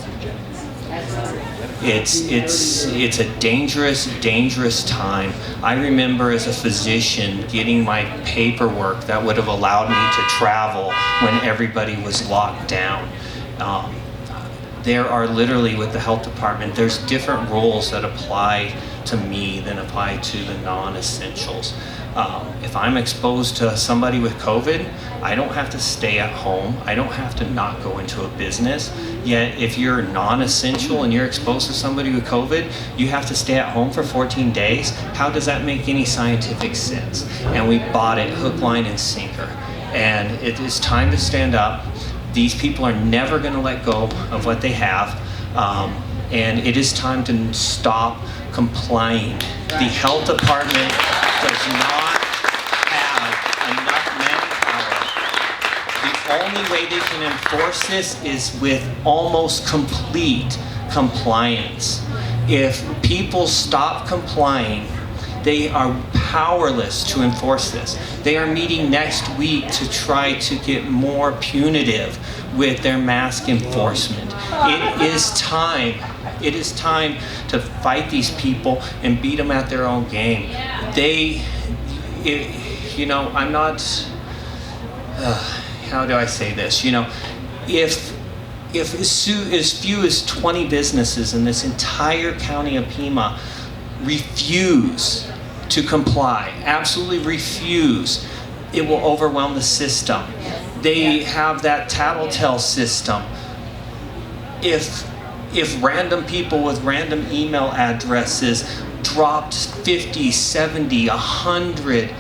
It's a dangerous time. I remember as a physician getting my paperwork that would have allowed me to travel when everybody was locked down. There are literally, with the health department, there's different rules that apply to me than apply to the non-essentials. If I'm exposed to somebody with COVID, I don't have to stay at home. I don't have to not go into a business. Yet if you're non-essential and you're exposed to somebody with COVID, you have to stay at home for 14 days. How does that make any scientific sense? And we bought it hook, line, and sinker. And it is time to stand up. These people are never going to let go of what they have. And it is time to stop complying. The health department does not have enough manpower. The only way they can enforce this is with almost complete compliance. If people stop complying, they are powerless to enforce this. They are meeting next week to try to get more punitive with their mask enforcement. It is time. It is time to fight these people and beat them at their own game. I'm not, how do I say this? If as few as 20 businesses in this entire county of Pima refuse to comply, absolutely refuse, it will overwhelm the system. They have that tattletale system. If random people with random email addresses dropped 50, 70, 100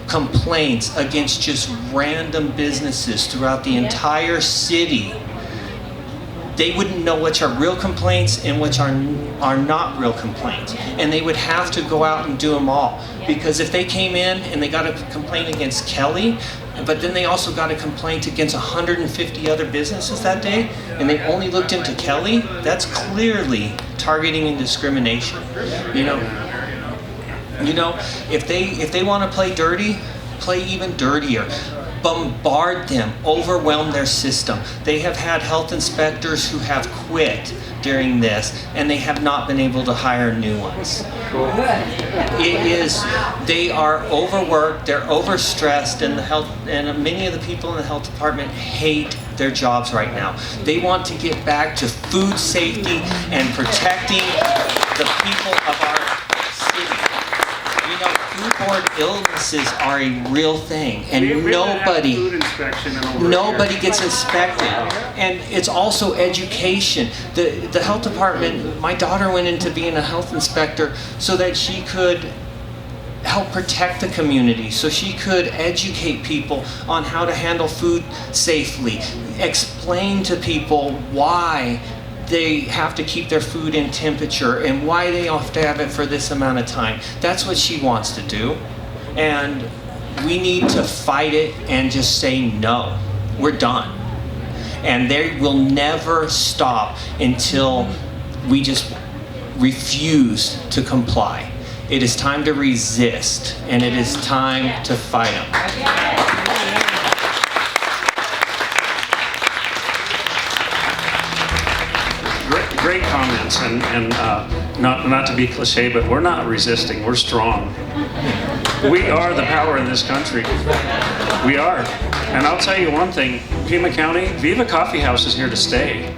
complaints against just random businesses throughout the entire city, they wouldn't know which are real complaints and which are not real complaints. And they would have to go out and do them all. Because if they came in and they got a complaint against Kelly, but then they also got a complaint against 150 other businesses that day, and they only looked into Kelly, that's clearly targeting and discrimination. If they want to play dirty, play even dirtier. Bombard them, overwhelm their system. They have had health inspectors who have quit during this, and they have not been able to hire new ones. They are overworked, they're overstressed, and many of the people in the health department hate their jobs right now. They want to get back to food safety and protecting the people of our city. Foodborne illnesses are a real thing, and nobody gets inspected. And it's also education. The health department, my daughter went into being a health inspector so that she could help protect the community, so she could educate people on how to handle food safely, explain to people why they have to keep their food in temperature and why they have to have it for this amount of time. That's what she wants to do. And we need to fight it and just say no. We're done. And they will never stop until we just refuse to comply. It is time to resist, and it is time to fight them.
Great comments, and not to be cliche, but we're not resisting, we're strong. We are the power in this country. We are. And I'll tell you one thing, Pima County, Viva Coffee House is here to stay.